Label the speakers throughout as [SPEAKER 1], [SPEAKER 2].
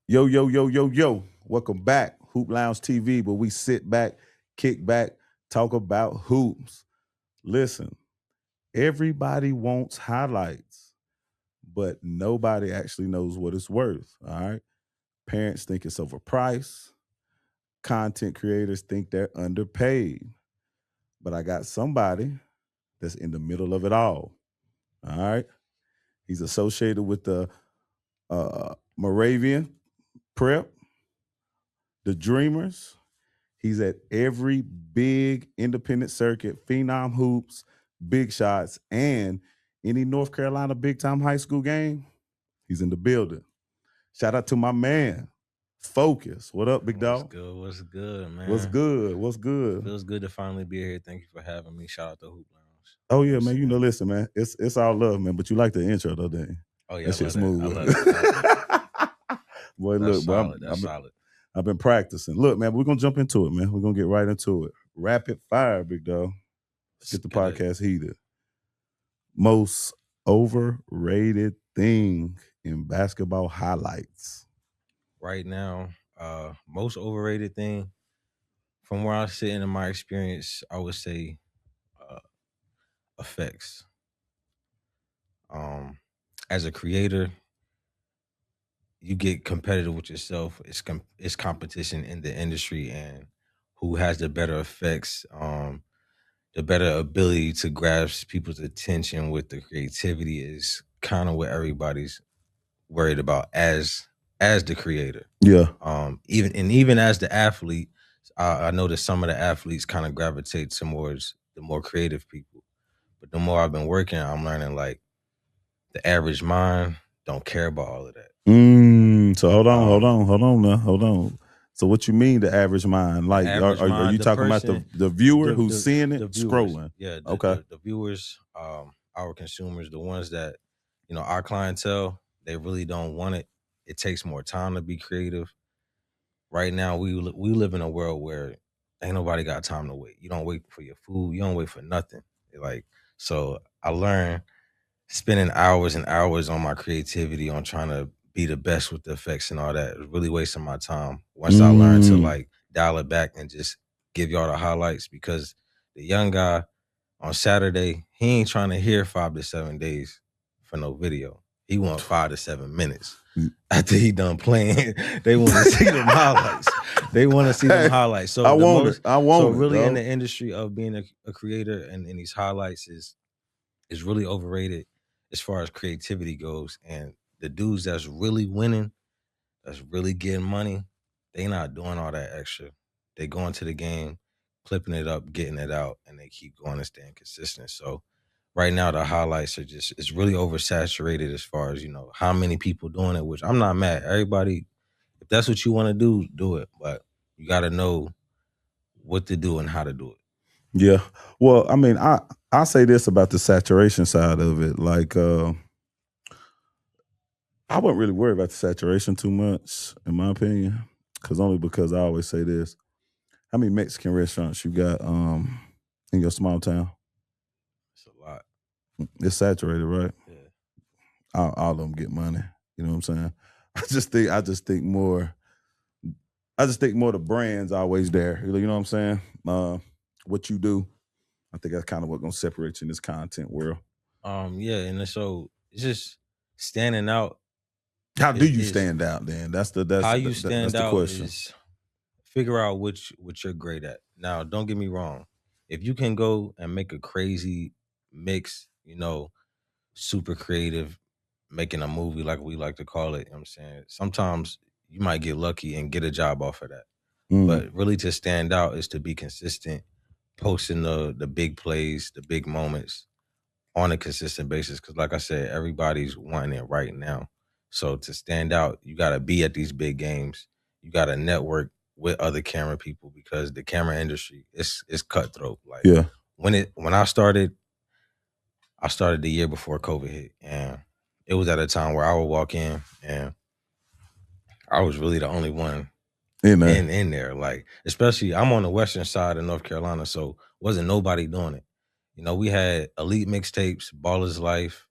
[SPEAKER 1] Yo, yo, yo, yo, yo. Welcome back. Hoop Lounge TV, where we sit back, kick back, talk about hoops. Listen, everybody wants highlights, but nobody actually knows what it's worth. All right. Parents think it's overpriced. Content creators think they're underpaid. But I got somebody that's in the middle of it all. All right. He's associated with the Moravian Prep, the Dreamers. He's at every big independent circuit, Phenom Hoops, Big Shots, and any North Carolina big time high school game. He's in the building. Shout out to my man, Focus. What up, big
[SPEAKER 2] What's
[SPEAKER 1] dog?
[SPEAKER 2] good? What's good,
[SPEAKER 1] What's
[SPEAKER 2] man?
[SPEAKER 1] good? What's good?
[SPEAKER 2] Feels good to finally be here. Thank you for having me. Shout out to Hoop Lounge.
[SPEAKER 1] Oh
[SPEAKER 2] You know
[SPEAKER 1] yeah,
[SPEAKER 2] what
[SPEAKER 1] man.
[SPEAKER 2] I'm saying?
[SPEAKER 1] Listen, man. It's all love, man. But you like the intro though, didn't you?
[SPEAKER 2] Oh yeah,
[SPEAKER 1] That
[SPEAKER 2] I
[SPEAKER 1] shit
[SPEAKER 2] love that. I
[SPEAKER 1] smooth.
[SPEAKER 2] love that. Thank you.
[SPEAKER 1] Boy,
[SPEAKER 2] That's
[SPEAKER 1] look, boy,
[SPEAKER 2] solid. That's solid.
[SPEAKER 1] I've been practicing. Look, man, we're gonna jump into it, man. We're gonna get right into it. Rapid fire, big dog. Let's
[SPEAKER 2] Let's
[SPEAKER 1] get the
[SPEAKER 2] get it.
[SPEAKER 1] podcast heated. Most overrated thing in basketball highlights.
[SPEAKER 2] Right now, most overrated thing from where I sit in my experience, I would say uh, effects. Um, as a creator, you get competitive with yourself. It's competition in the industry, and who has the better effects. The better ability to grasp people's attention with the creativity is kind of what everybody's worried about as the creator.
[SPEAKER 1] Yeah.
[SPEAKER 2] Even as the athlete, I noticed some of the athletes kind of gravitate towards the more creative people. But the more I've been working, I'm learning like the average mind don't care about all of that.
[SPEAKER 1] So hold on, hold
[SPEAKER 2] Um,
[SPEAKER 1] on, hold on now, hold on. So what you mean the average mind?
[SPEAKER 2] the
[SPEAKER 1] Like,
[SPEAKER 2] average
[SPEAKER 1] are
[SPEAKER 2] mind,
[SPEAKER 1] you
[SPEAKER 2] the
[SPEAKER 1] talking about the
[SPEAKER 2] person,
[SPEAKER 1] the viewer
[SPEAKER 2] the
[SPEAKER 1] who's
[SPEAKER 2] the
[SPEAKER 1] seeing it
[SPEAKER 2] the viewers,
[SPEAKER 1] scrolling?
[SPEAKER 2] yeah,
[SPEAKER 1] Okay.
[SPEAKER 2] the viewers, our consumers, the ones that our clientele, they really don't want it. It takes more time to be creative. Right now, we live in a world where ain't nobody got time to wait. You don't wait for your food. You don't wait for nothing. Like so, I learned spending hours and hours on my creativity on trying to be the best with the effects and all that is really wasting my time. Once I learned to
[SPEAKER 1] Mm.
[SPEAKER 2] like dial it back and just give y'all the highlights because the young guy on Saturday, he ain't trying to hear 5 to 7 days for no video. He want 5 to 7 minutes. After he done playing, they want to see them highlights. They want to see them
[SPEAKER 1] Hey,
[SPEAKER 2] highlights.
[SPEAKER 1] I
[SPEAKER 2] So the
[SPEAKER 1] want it.
[SPEAKER 2] most
[SPEAKER 1] I
[SPEAKER 2] so
[SPEAKER 1] want it,
[SPEAKER 2] really in
[SPEAKER 1] dog.
[SPEAKER 2] the industry of being a creator and in these highlights is really overrated as far as creativity goes. And the dudes that's really winning, that's really getting money, they not doing all that extra. They going to the game, clipping it up, getting it out, and they keep going and staying consistent. So right now the highlights are just it's really oversaturated as far as, how many people doing it, which I'm not mad. Everybody, if that's what you want to do it. But you gotta know what to do and how to do it.
[SPEAKER 1] Yeah. Well, I mean, I say this about the saturation side of it. Like, I wouldn't really worry about the saturation too much, in my opinion, because I always say this: how many Mexican restaurants you got in your small town?
[SPEAKER 2] It's a lot.
[SPEAKER 1] It's saturated, right?
[SPEAKER 2] Yeah.
[SPEAKER 1] All of them get money. You know what I'm saying? I just think more the brands always there. You know what I'm saying? What you do, I think that's kind of what gonna separate you in this content world.
[SPEAKER 2] Yeah, and so it's just standing out
[SPEAKER 1] How do you
[SPEAKER 2] is
[SPEAKER 1] stand out? Then
[SPEAKER 2] how you
[SPEAKER 1] that's
[SPEAKER 2] stand
[SPEAKER 1] the
[SPEAKER 2] out
[SPEAKER 1] question.
[SPEAKER 2] is figure out what you're great at. Now, don't get me wrong. If you can go and make a crazy mix, super creative, making a movie like we like to call it, you know what I'm saying? Sometimes you might get lucky and get a job off of that.
[SPEAKER 1] Mm.
[SPEAKER 2] But really to stand out is to be consistent, posting the big plays, the big moments on a consistent basis. Cause like I said, everybody's wanting it right now. So to stand out, you gotta be at these big games. You gotta network with other camera people because the camera industry is cutthroat. Like
[SPEAKER 1] Yeah.
[SPEAKER 2] when I started the year before COVID hit, and it was at a time where I would walk in and I was really the only one
[SPEAKER 1] In there.
[SPEAKER 2] in there. Like, especially I'm on the western side of North Carolina, so wasn't nobody doing it. We had elite mixtapes, Ballers Life,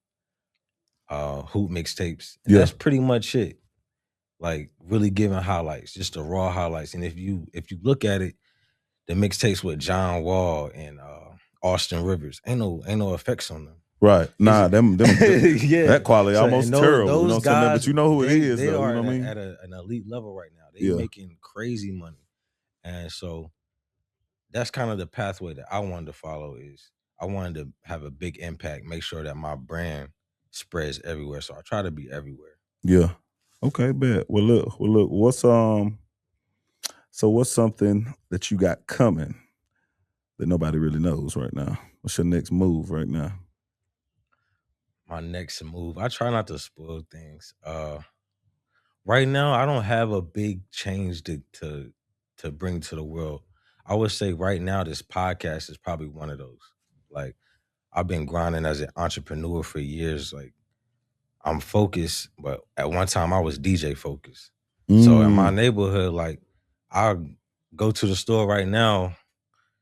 [SPEAKER 2] hoop mixtapes, and
[SPEAKER 1] Yeah.
[SPEAKER 2] that's pretty much it. like really giving highlights, just the raw highlights. And if you look at it, the mixtapes with John Wall and Austin Rivers, ain't no effects on them.
[SPEAKER 1] Right.
[SPEAKER 2] It's
[SPEAKER 1] Nah, them
[SPEAKER 2] yeah.
[SPEAKER 1] that quality
[SPEAKER 2] So
[SPEAKER 1] almost
[SPEAKER 2] and those
[SPEAKER 1] terrible. You know
[SPEAKER 2] those
[SPEAKER 1] what I'm saying, man? But
[SPEAKER 2] guys,
[SPEAKER 1] you know who it is,
[SPEAKER 2] they
[SPEAKER 1] though. You
[SPEAKER 2] are
[SPEAKER 1] know
[SPEAKER 2] at,
[SPEAKER 1] what I
[SPEAKER 2] a,
[SPEAKER 1] mean?
[SPEAKER 2] at an elite level right now. They
[SPEAKER 1] Yeah.
[SPEAKER 2] making crazy money, and so that's kind of the pathway that I wanted to follow. Is I wanted to have a big impact, make sure that my brand spreads everywhere. So I try to be everywhere.
[SPEAKER 1] Yeah. Okay, bet. Well look, what's something that you got coming that nobody really knows right now? What's your next move right now?
[SPEAKER 2] My next move, I try not to spoil things. Right now, I don't have a big change to bring to the world. I would say right now, this podcast is probably one of those. Like I've been grinding as an entrepreneur for years. Like I'm focused, but at one time I was DJ focused. So in my
[SPEAKER 1] Mm,
[SPEAKER 2] neighborhood, like I go to the store right now.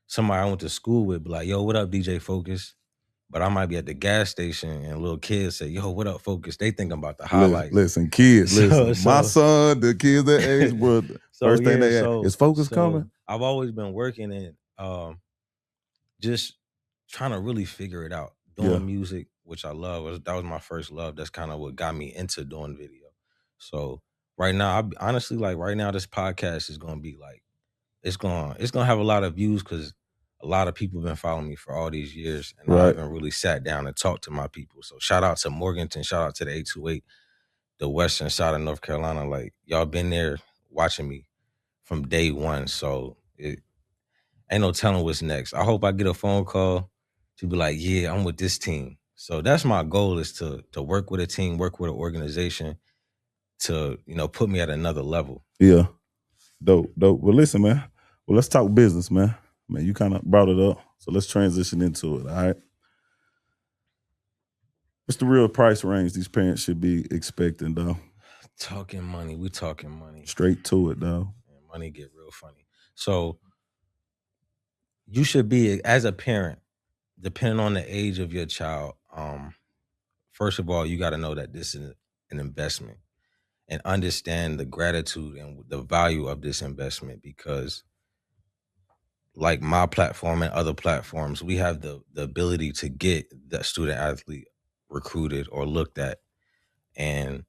[SPEAKER 2] Somebody I went to school with be like, "Yo, what up, DJ Focus?" But I might be at the gas station and little kids say, "Yo, what up, Focus?" They thinking about the highlights.
[SPEAKER 1] listen, kids,
[SPEAKER 2] So
[SPEAKER 1] listen. My
[SPEAKER 2] so
[SPEAKER 1] son, the kids that age, bro,
[SPEAKER 2] so
[SPEAKER 1] first thing
[SPEAKER 2] yeah,
[SPEAKER 1] they ask,
[SPEAKER 2] so
[SPEAKER 1] is Focus
[SPEAKER 2] so
[SPEAKER 1] coming?
[SPEAKER 2] I've always been working and just trying to really figure it out.
[SPEAKER 1] Yeah.
[SPEAKER 2] Doing music, which I love, that was my first love. That's kind of what got me into doing video. So right now, honestly like right now, this podcast is gonna be like it's gonna have a lot of views because a lot of people have been following me for all these years, and I
[SPEAKER 1] Right.
[SPEAKER 2] haven't really sat down and talked to my people. So shout out to Morganton, shout out to the 828, the western side of North Carolina. Like y'all been there watching me from day one. So it ain't no telling what's next. I hope I get a phone call to be like, yeah, I'm with this team. So that's my goal is to work with a team, work with an organization to, put me at another level.
[SPEAKER 1] Yeah. Dope. Well, listen, man. Well, let's talk business, man. Man, you kind of brought it up. So let's transition into it. All right. What's the real price range these parents should be expecting, though?
[SPEAKER 2] Talking money. We talking money.
[SPEAKER 1] Straight to it, though.
[SPEAKER 2] And money get real funny. So you should be, as a parent, depending on the age of your child, first of all, you got to know that this is an investment and understand the gratitude and the value of this investment because like my platform and other platforms, we have the ability to get the student athlete recruited or looked at. And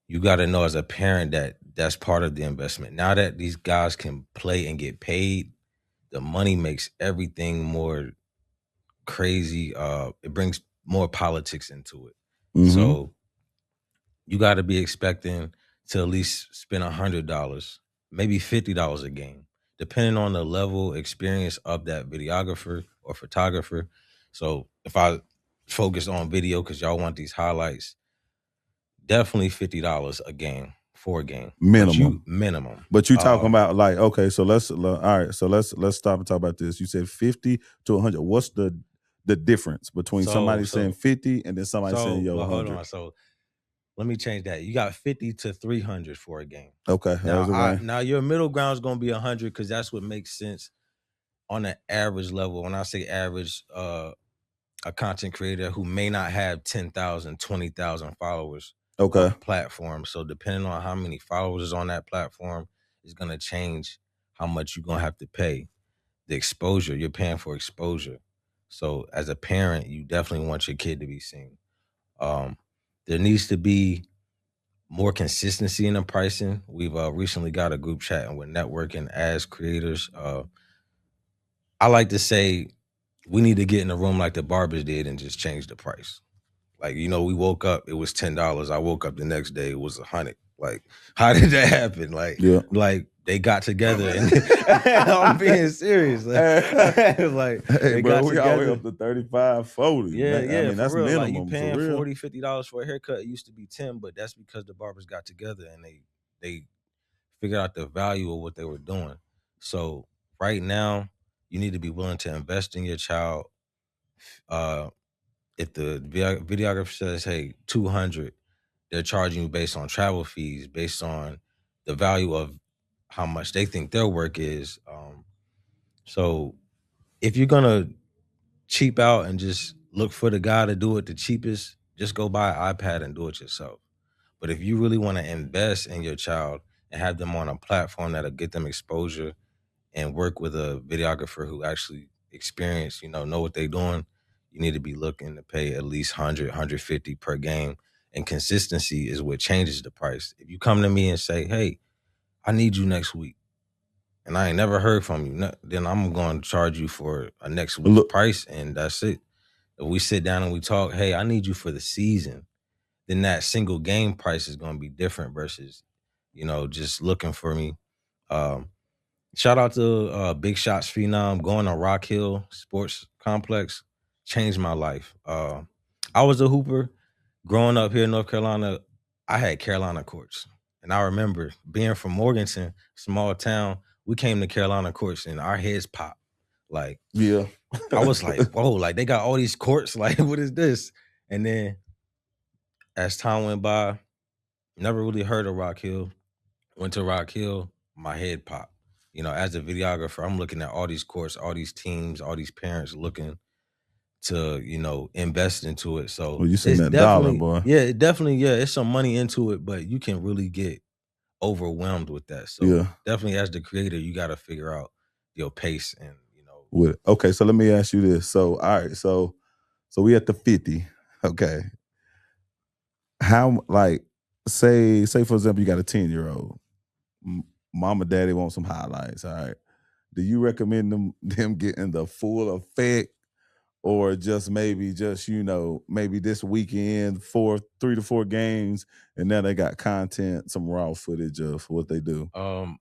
[SPEAKER 2] you got to know as a parent that that's part of the investment. Now that these guys can play and get paid, the money makes everything more crazy. It brings more politics into it.
[SPEAKER 1] Mm-hmm.
[SPEAKER 2] So you got to be expecting to at least spend $100, maybe $50 a game, depending on the level experience of that videographer or photographer. So if I focus on video because y'all want these highlights, definitely $50 a game for a game. But you
[SPEAKER 1] Minimum.
[SPEAKER 2] minimum.
[SPEAKER 1] But you talking about like, okay, so let's all right, so let's stop and talk about this. You said 50 to 100. What's the difference between
[SPEAKER 2] So
[SPEAKER 1] somebody saying
[SPEAKER 2] so
[SPEAKER 1] 50 and then somebody saying
[SPEAKER 2] so
[SPEAKER 1] yo
[SPEAKER 2] but hold
[SPEAKER 1] 100?
[SPEAKER 2] on. So let me change that. You got 50 to 300 for a game.
[SPEAKER 1] Okay,
[SPEAKER 2] Now
[SPEAKER 1] there's a range.
[SPEAKER 2] now your middle ground is gonna be 100 because that's what makes sense on an average level. When I say average, a content creator who may not have 10,000, 20,000 followers on
[SPEAKER 1] Okay.
[SPEAKER 2] a platform. So depending on how many followers is on that platform is gonna change how much you're gonna have to pay. The exposure, you're paying for exposure. So as a parent, you definitely want your kid to be seen. Um, there needs to be more consistency in the pricing. We've recently got a group chat and we're networking as creators. I like to say we need to get in a room like the barbers did and just change the price. Like, we woke up, it was $10. I woke up the next day, it was 100. Like, how did that happen?
[SPEAKER 1] Yeah.
[SPEAKER 2] Like they got together and I'm being serious. Like, like
[SPEAKER 1] Hey,
[SPEAKER 2] they
[SPEAKER 1] bro,
[SPEAKER 2] got
[SPEAKER 1] we all the way
[SPEAKER 2] together.
[SPEAKER 1] up to 35, 40.
[SPEAKER 2] Yeah,
[SPEAKER 1] I
[SPEAKER 2] yeah,
[SPEAKER 1] mean,
[SPEAKER 2] for
[SPEAKER 1] that's
[SPEAKER 2] real. Like you
[SPEAKER 1] minimum for
[SPEAKER 2] paying
[SPEAKER 1] real.
[SPEAKER 2] $40, $50 for a haircut. It used to be 10, but that's because the barbers got together and they figured out the value of what they were doing. So right now, you need to be willing to invest in your child. Uh, if the videographer says, "Hey, 200," they're charging you based on travel fees, based on the value of how much they think their work is. So if you're gonna cheap out and just look for the guy to do it the cheapest, just go buy an iPad and do it yourself. But if you really want to invest in your child and have them on a platform that'll get them exposure and work with a videographer who actually experience, know what they're doing, you need to be looking to pay at least 100, per game. And consistency is what changes the price. If you come to me and say, hey, I need you next week, and I ain't never heard from you, then I'm going to charge you for a next week's
[SPEAKER 1] Look,
[SPEAKER 2] price, and that's it. If we sit down and we talk, hey, I need you for the season, then that single game price is going to be different versus, just looking for me. Um, Shout out to Big Shots Phenom going to Rock Hill Sports Complex, changed my life. I was a hooper growing up here in North Carolina. I had Carolina courts, and I remember being from Morganton, small town. We came to Carolina courts, and our heads popped. Like
[SPEAKER 1] yeah.
[SPEAKER 2] I was like, whoa, like they got all these courts. Like, what is this? And then as time went by, never really heard of Rock Hill. Went to Rock Hill, my head popped. As a videographer, I'm looking at all these courts, all these teams, all these parents looking to, invest into it. So
[SPEAKER 1] Well, you seen
[SPEAKER 2] it's
[SPEAKER 1] that dollar,
[SPEAKER 2] definitely,
[SPEAKER 1] boy.
[SPEAKER 2] it's some money into it, but you can really get overwhelmed with that. So
[SPEAKER 1] Yeah.
[SPEAKER 2] definitely as the creator, you got to figure out your pace and,
[SPEAKER 1] With okay, so let me ask you this. So, all right, so we at the 50. Okay. How like say for example, you got a 10-year-old. Mom and daddy want some highlights. All right. Do you recommend them getting the full effect, or just maybe maybe this weekend 3 to 4 games, and now they got content, some raw footage of what they do?
[SPEAKER 2] From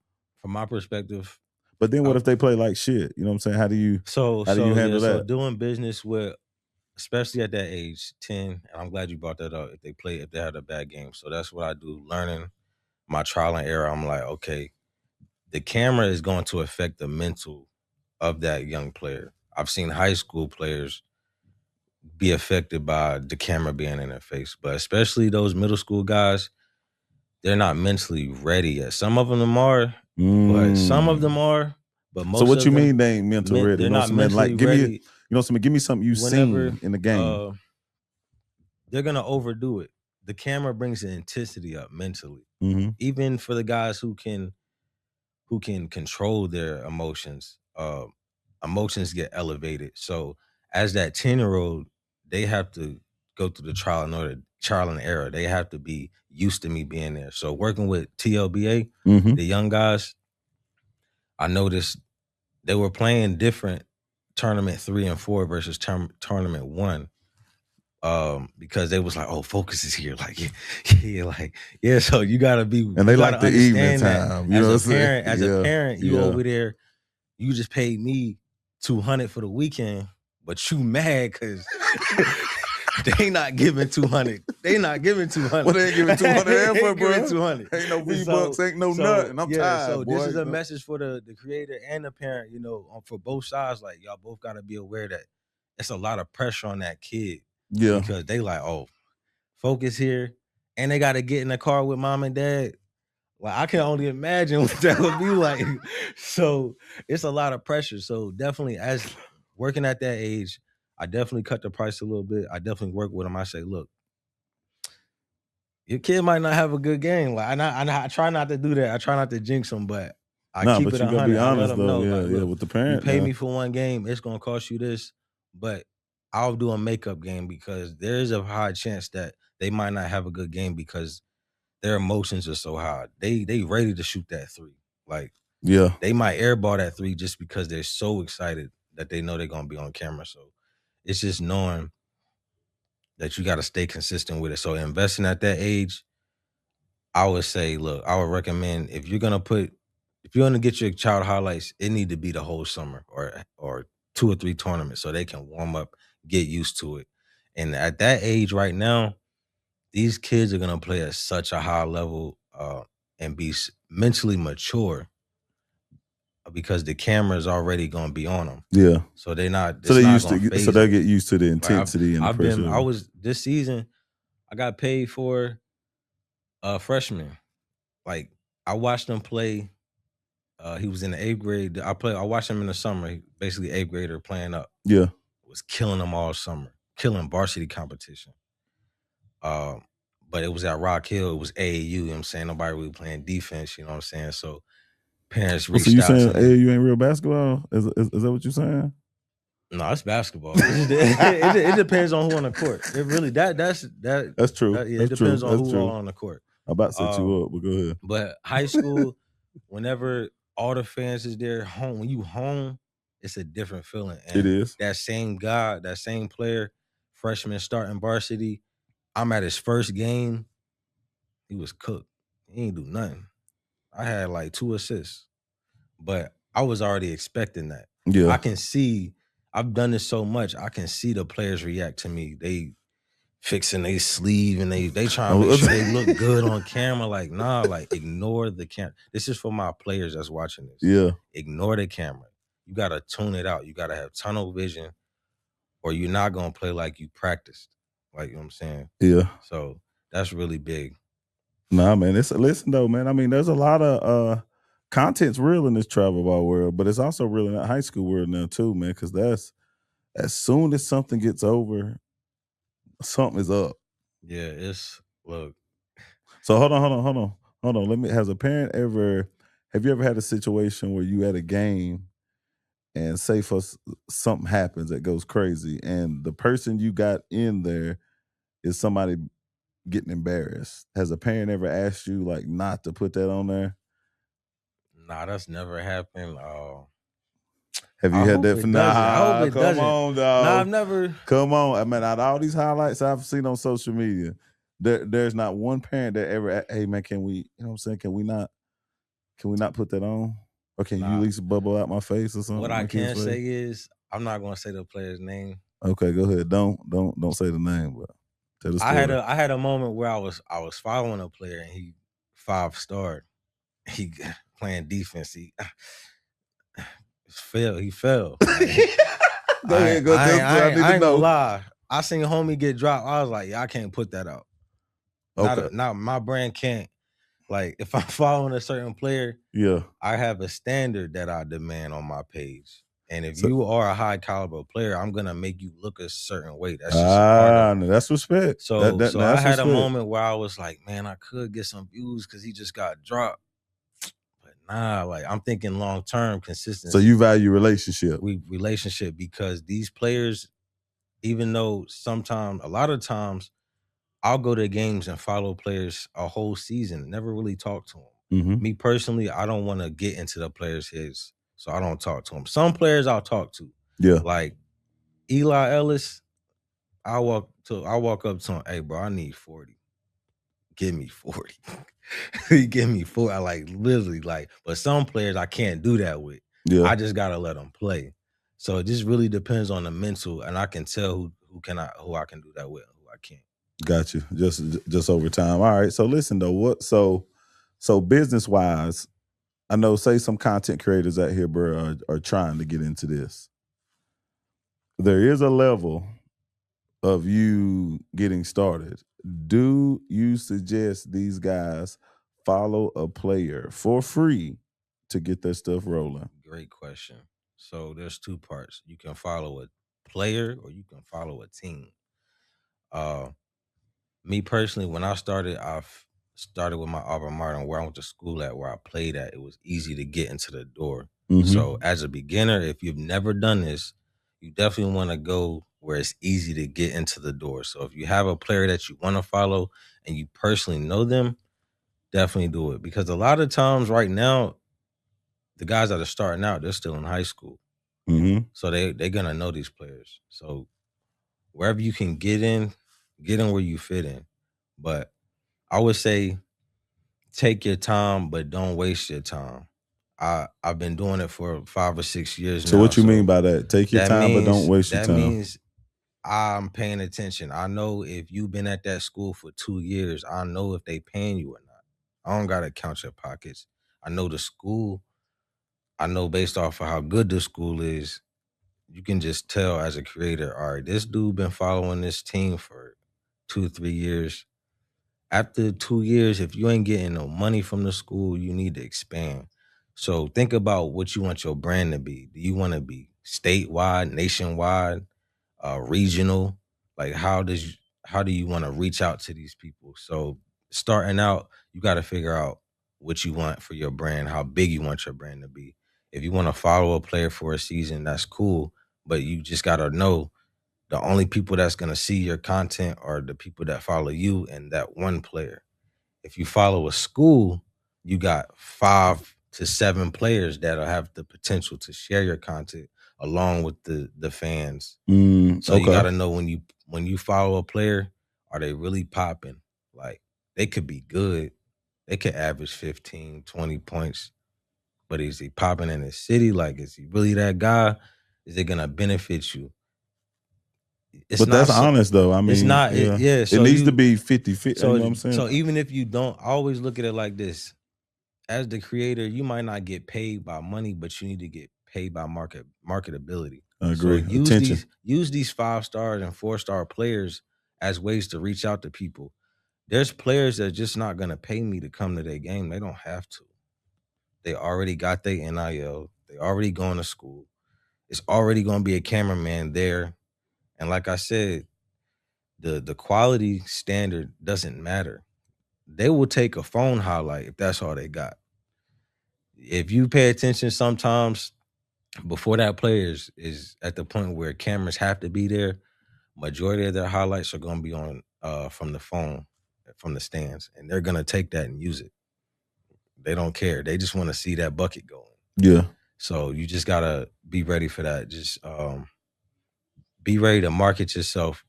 [SPEAKER 2] my perspective,
[SPEAKER 1] But then what if they play like shit? You know what I'm saying? How do you handle
[SPEAKER 2] so
[SPEAKER 1] that?
[SPEAKER 2] doing business with, especially at that age, 10, and I'm glad you brought that up. If they had a bad game. So that's what I do. Learning my trial and error. I'm like, okay, the camera is going to affect the mental of that young player. I've seen high school players be affected by the camera being in their face, but especially those middle school guys, they're not mentally ready yet. Some of them are, but some of them are, but
[SPEAKER 1] So
[SPEAKER 2] most
[SPEAKER 1] what
[SPEAKER 2] of
[SPEAKER 1] you
[SPEAKER 2] them,
[SPEAKER 1] mean they ain't mental ready?
[SPEAKER 2] they're
[SPEAKER 1] You know
[SPEAKER 2] not
[SPEAKER 1] what I'm saying?
[SPEAKER 2] mentally
[SPEAKER 1] Like
[SPEAKER 2] ready.
[SPEAKER 1] give me something you
[SPEAKER 2] Whenever
[SPEAKER 1] seen in the game.
[SPEAKER 2] they're gonna overdo it. The camera brings the intensity up mentally.
[SPEAKER 1] Mm-hmm.
[SPEAKER 2] Even for the guys who can control their emotions, emotions get elevated. So as that 10-year-old, they have to go through the trial and error. They have to be used to me being there. So working with TLBA,
[SPEAKER 1] Mm-hmm.
[SPEAKER 2] the young guys, I noticed they were playing different tournament 3 and 4 versus tournament 1. Because they was like, oh, focus is here. Like, yeah, like, yeah. So you gotta
[SPEAKER 1] And they like the evening
[SPEAKER 2] understand that
[SPEAKER 1] time. You know what I'm saying?
[SPEAKER 2] as a
[SPEAKER 1] Yeah.
[SPEAKER 2] parent, you
[SPEAKER 1] Yeah.
[SPEAKER 2] over there, you just paid me $200 for the weekend, but you mad because they not giving 200. They not giving 200.
[SPEAKER 1] Well, they ain't giving 200
[SPEAKER 2] They ain't
[SPEAKER 1] effort,
[SPEAKER 2] giving
[SPEAKER 1] bro.
[SPEAKER 2] 200.
[SPEAKER 1] Ain't no V-Bucks, ain't no nothing. I'm tired,
[SPEAKER 2] so
[SPEAKER 1] boy.
[SPEAKER 2] this is a message for the creator and the parent, for both sides. Like, y'all both gotta be aware that it's a lot of pressure on that kid.
[SPEAKER 1] Yeah.
[SPEAKER 2] Because they like, oh, focus here, and they got to get in the car with mom and dad. Like, I can only imagine what that would be like. So it's a lot of pressure. So definitely, as working at that age, I definitely cut the price a little bit. I definitely work with them. I say, look, your kid might not have a good game. Like, I try not to do that. I try not to jinx them, but I keep
[SPEAKER 1] but
[SPEAKER 2] it
[SPEAKER 1] you gotta
[SPEAKER 2] 100.
[SPEAKER 1] be
[SPEAKER 2] I let
[SPEAKER 1] honest
[SPEAKER 2] them
[SPEAKER 1] though.
[SPEAKER 2] know,
[SPEAKER 1] Yeah,
[SPEAKER 2] like, look,
[SPEAKER 1] with the
[SPEAKER 2] you
[SPEAKER 1] parent
[SPEAKER 2] pay
[SPEAKER 1] now.
[SPEAKER 2] me for one game, it's gonna cost you this, but I'll do a makeup game because there is a high chance that they might not have a good game because their emotions are so high. They ready to shoot that 3. Like,
[SPEAKER 1] Yeah.
[SPEAKER 2] they might airball that 3 just because they're so excited that they know they're gonna be on camera. So it's just knowing that you got to stay consistent with it. So investing at that age, I would say, look, I would recommend if you're gonna get your child highlights, it need to be the whole summer or 2 or 3 tournaments so they can warm up, get used to it. And at that age right now, these kids are gonna play at such a high level and be mentally mature because the camera is already gonna be on them.
[SPEAKER 1] Yeah.
[SPEAKER 2] So they're not.
[SPEAKER 1] So
[SPEAKER 2] It's
[SPEAKER 1] they
[SPEAKER 2] not
[SPEAKER 1] used
[SPEAKER 2] gonna
[SPEAKER 1] to.
[SPEAKER 2] phase
[SPEAKER 1] So they
[SPEAKER 2] them.
[SPEAKER 1] get used to the
[SPEAKER 2] Like,
[SPEAKER 1] intensity and the pressure.
[SPEAKER 2] I was this season. I got paid for a freshman. Like, I watched him play. He was in the 8th grade. I watched him in the summer. Basically, 8th grader playing up.
[SPEAKER 1] Yeah.
[SPEAKER 2] Was killing them all summer. Killing varsity competition. But but it was at Rock Hill. It was AAU. You know what I'm saying? Nobody really playing defense. You know what I'm saying? So parents
[SPEAKER 1] So
[SPEAKER 2] reached
[SPEAKER 1] you
[SPEAKER 2] out
[SPEAKER 1] saying,
[SPEAKER 2] to
[SPEAKER 1] hey,
[SPEAKER 2] me.
[SPEAKER 1] you ain't real basketball? Is that what you're saying?
[SPEAKER 2] No, it's basketball. It depends on who on the court. It really that's
[SPEAKER 1] That's true.
[SPEAKER 2] yeah. It
[SPEAKER 1] That's true.
[SPEAKER 2] depends on
[SPEAKER 1] That's
[SPEAKER 2] who all
[SPEAKER 1] true.
[SPEAKER 2] on the court.
[SPEAKER 1] I'm about to set
[SPEAKER 2] Um,
[SPEAKER 1] you up, but go ahead.
[SPEAKER 2] but high school, whenever all the fans is there, home when you home, it's a different feeling.
[SPEAKER 1] It
[SPEAKER 2] And
[SPEAKER 1] is.
[SPEAKER 2] that same guy, that same player, freshman starting varsity, I'm at his first game. He was cooked. He ain't do nothing. I had like 2 assists, but I was already expecting that. I
[SPEAKER 1] Yeah.
[SPEAKER 2] can see. I've done this so much. I can see the players react to me. They fixing their sleeve and they trying to make sure they look good on camera. Like, nah, like ignore the camera. This is for my players that's watching this.
[SPEAKER 1] Yeah.
[SPEAKER 2] Ignore the camera. You gotta tune it out. You gotta have tunnel vision, or you're not gonna play like you practiced. Like, you know what I'm saying?
[SPEAKER 1] Yeah.
[SPEAKER 2] So that's really big.
[SPEAKER 1] Nah, man. Listen though, man. I mean, there's a lot of content's real in this travel ball world, but it's also real in that high school world now too, man. Because that's as soon as something gets over, something is up.
[SPEAKER 2] Yeah, it's look.
[SPEAKER 1] So hold on. Let me. Have you ever had a situation where you at a game and say something happens that goes crazy, and the person you got in there is somebody getting embarrassed? Has a parent ever asked you like not to put that on there?
[SPEAKER 2] Nah, that's never happened.
[SPEAKER 1] Have you
[SPEAKER 2] I
[SPEAKER 1] had
[SPEAKER 2] hope
[SPEAKER 1] that?
[SPEAKER 2] it doesn't. I hope
[SPEAKER 1] Nah,
[SPEAKER 2] it
[SPEAKER 1] come
[SPEAKER 2] doesn't.
[SPEAKER 1] on,
[SPEAKER 2] Nah, I've
[SPEAKER 1] dog.
[SPEAKER 2] never.
[SPEAKER 1] Come on. I mean, out of all these highlights I've seen on social media, there's not one parent that ever, hey man, can we, you know what I'm saying? Can we not put that on? Or can you at
[SPEAKER 2] Nah.
[SPEAKER 1] least bubble out my face or
[SPEAKER 2] What
[SPEAKER 1] something,
[SPEAKER 2] I
[SPEAKER 1] my kid's
[SPEAKER 2] can
[SPEAKER 1] face?
[SPEAKER 2] say is I'm not gonna say the player's name.
[SPEAKER 1] Okay, go ahead. Don't say the name, but tell the story.
[SPEAKER 2] I had a moment where I was following a player and he 5-starred. He playing defense. He fell. He fell. Like,
[SPEAKER 1] Go ahead, go tell the story. I need
[SPEAKER 2] I
[SPEAKER 1] to
[SPEAKER 2] ain't gonna
[SPEAKER 1] know.
[SPEAKER 2] lie. I seen homie get dropped. I was like, yeah, I can't put that out.
[SPEAKER 1] Okay.
[SPEAKER 2] Not my brand can't. Like, if I'm following a certain player,
[SPEAKER 1] Yeah.
[SPEAKER 2] I have a standard that I demand on my page. And if
[SPEAKER 1] So
[SPEAKER 2] you are a high caliber player, I'm gonna make you look a certain way. That's just a part of
[SPEAKER 1] no, that's respect.
[SPEAKER 2] so I
[SPEAKER 1] That's
[SPEAKER 2] had a
[SPEAKER 1] respect.
[SPEAKER 2] moment where I was like, man, I could get some views because he just got dropped. But nah, like I'm thinking long term
[SPEAKER 1] So
[SPEAKER 2] consistency.
[SPEAKER 1] you value relationship.
[SPEAKER 2] Relationship because these players, even though sometimes a lot of times I'll go to games and follow players a whole season, never really talk to them.
[SPEAKER 1] Mm-hmm.
[SPEAKER 2] Me personally, I don't want to get into the players' heads, so I don't talk to them. Some players I'll talk to,
[SPEAKER 1] Yeah.
[SPEAKER 2] like Eli Ellis. I walk up to him, hey bro, I need 40. Give me 40. He give me 40. I like literally like, but some players I can't do that with.
[SPEAKER 1] Yeah.
[SPEAKER 2] I just gotta let them play. So it just really depends on the mental, and I can tell who I can do that with and who I can't.
[SPEAKER 1] Got you. Just over time. All right. So listen though, so business wise, I know say some content creators out here, bro, are trying to get into this. There is a level of you getting started. Do you suggest these guys follow a player for free to get their stuff rolling?
[SPEAKER 2] Great question. So there's two parts. You can follow a player or you can follow a team. Uh Me personally, when I started, started with my Alma Mater where I went to school at, where I played at. It was easy to get into the door. So
[SPEAKER 1] Mm-hmm.
[SPEAKER 2] as a beginner, if you've never done this, you definitely want to go where it's easy to get into the door. So if you have a player that you want to follow and you personally know them, definitely do it. Because a lot of times right now, the guys that are starting out, they're still in high school.
[SPEAKER 1] Mm-hmm.
[SPEAKER 2] So they're gonna know these players. So wherever you can get in where you fit in. But I would say take your time, but don't waste your time. I've been doing it for 5 or 6 years
[SPEAKER 1] So
[SPEAKER 2] now.
[SPEAKER 1] what you mean
[SPEAKER 2] So
[SPEAKER 1] by that? Take your time, but don't waste your
[SPEAKER 2] that
[SPEAKER 1] time.
[SPEAKER 2] means I'm paying attention. I know if you've been at that school for 2 years, I know if they paying you or not. I don't gotta count your pockets. I know the school. I know based off of how good the school is, you can just tell as a creator, all right, this dude been following this team for 2, 3 years. After 2 years, if you ain't getting no money from the school, you need to expand. So think about what you want your brand to be. Do you want to be statewide, nationwide, regional? Like how do you want to reach out to these people? So starting out, you got to figure out what you want for your brand, how big you want your brand to be. If you want to follow a player for a season, that's cool, but you just got to know the only people that's going to see your content are the people that follow you and that one player. If you follow a school, you got 5 to 7 players that'll have the potential to share your content along with the fans. So you got
[SPEAKER 1] Okay.
[SPEAKER 2] to know when you follow a player, are they really popping? Like they could be good. They could average 15, 20 points, but is he popping in his city? Like, is he really that guy? Is it gonna benefit you? It's
[SPEAKER 1] But
[SPEAKER 2] not
[SPEAKER 1] that's
[SPEAKER 2] so
[SPEAKER 1] honest though. I
[SPEAKER 2] it's
[SPEAKER 1] mean,
[SPEAKER 2] not
[SPEAKER 1] yeah.
[SPEAKER 2] yeah.
[SPEAKER 1] It
[SPEAKER 2] So
[SPEAKER 1] needs to
[SPEAKER 2] you
[SPEAKER 1] be 50-50. You
[SPEAKER 2] so
[SPEAKER 1] know what I'm saying?
[SPEAKER 2] so even if you don't always look at it like this, as the creator, you might not get paid by money, but you need to get paid by marketability.
[SPEAKER 1] I
[SPEAKER 2] So
[SPEAKER 1] agree. Attention.
[SPEAKER 2] use these 5 stars and 4-star players as ways to reach out to people. There's players that are just not gonna pay me to come to their game. They don't have to. They already got their NIL. They already going to school. It's already gonna be a cameraman there. And like I said, the quality standard doesn't matter. They will take a phone highlight if that's all they got. If you pay attention sometimes before that player is at the point where cameras have to be there, majority of their highlights are gonna be on from the phone, from the stands, and they're gonna take that and use it. They don't care. They just want to see that bucket going.
[SPEAKER 1] Yeah.
[SPEAKER 2] So you just gotta be ready for that. Just be ready to market yourself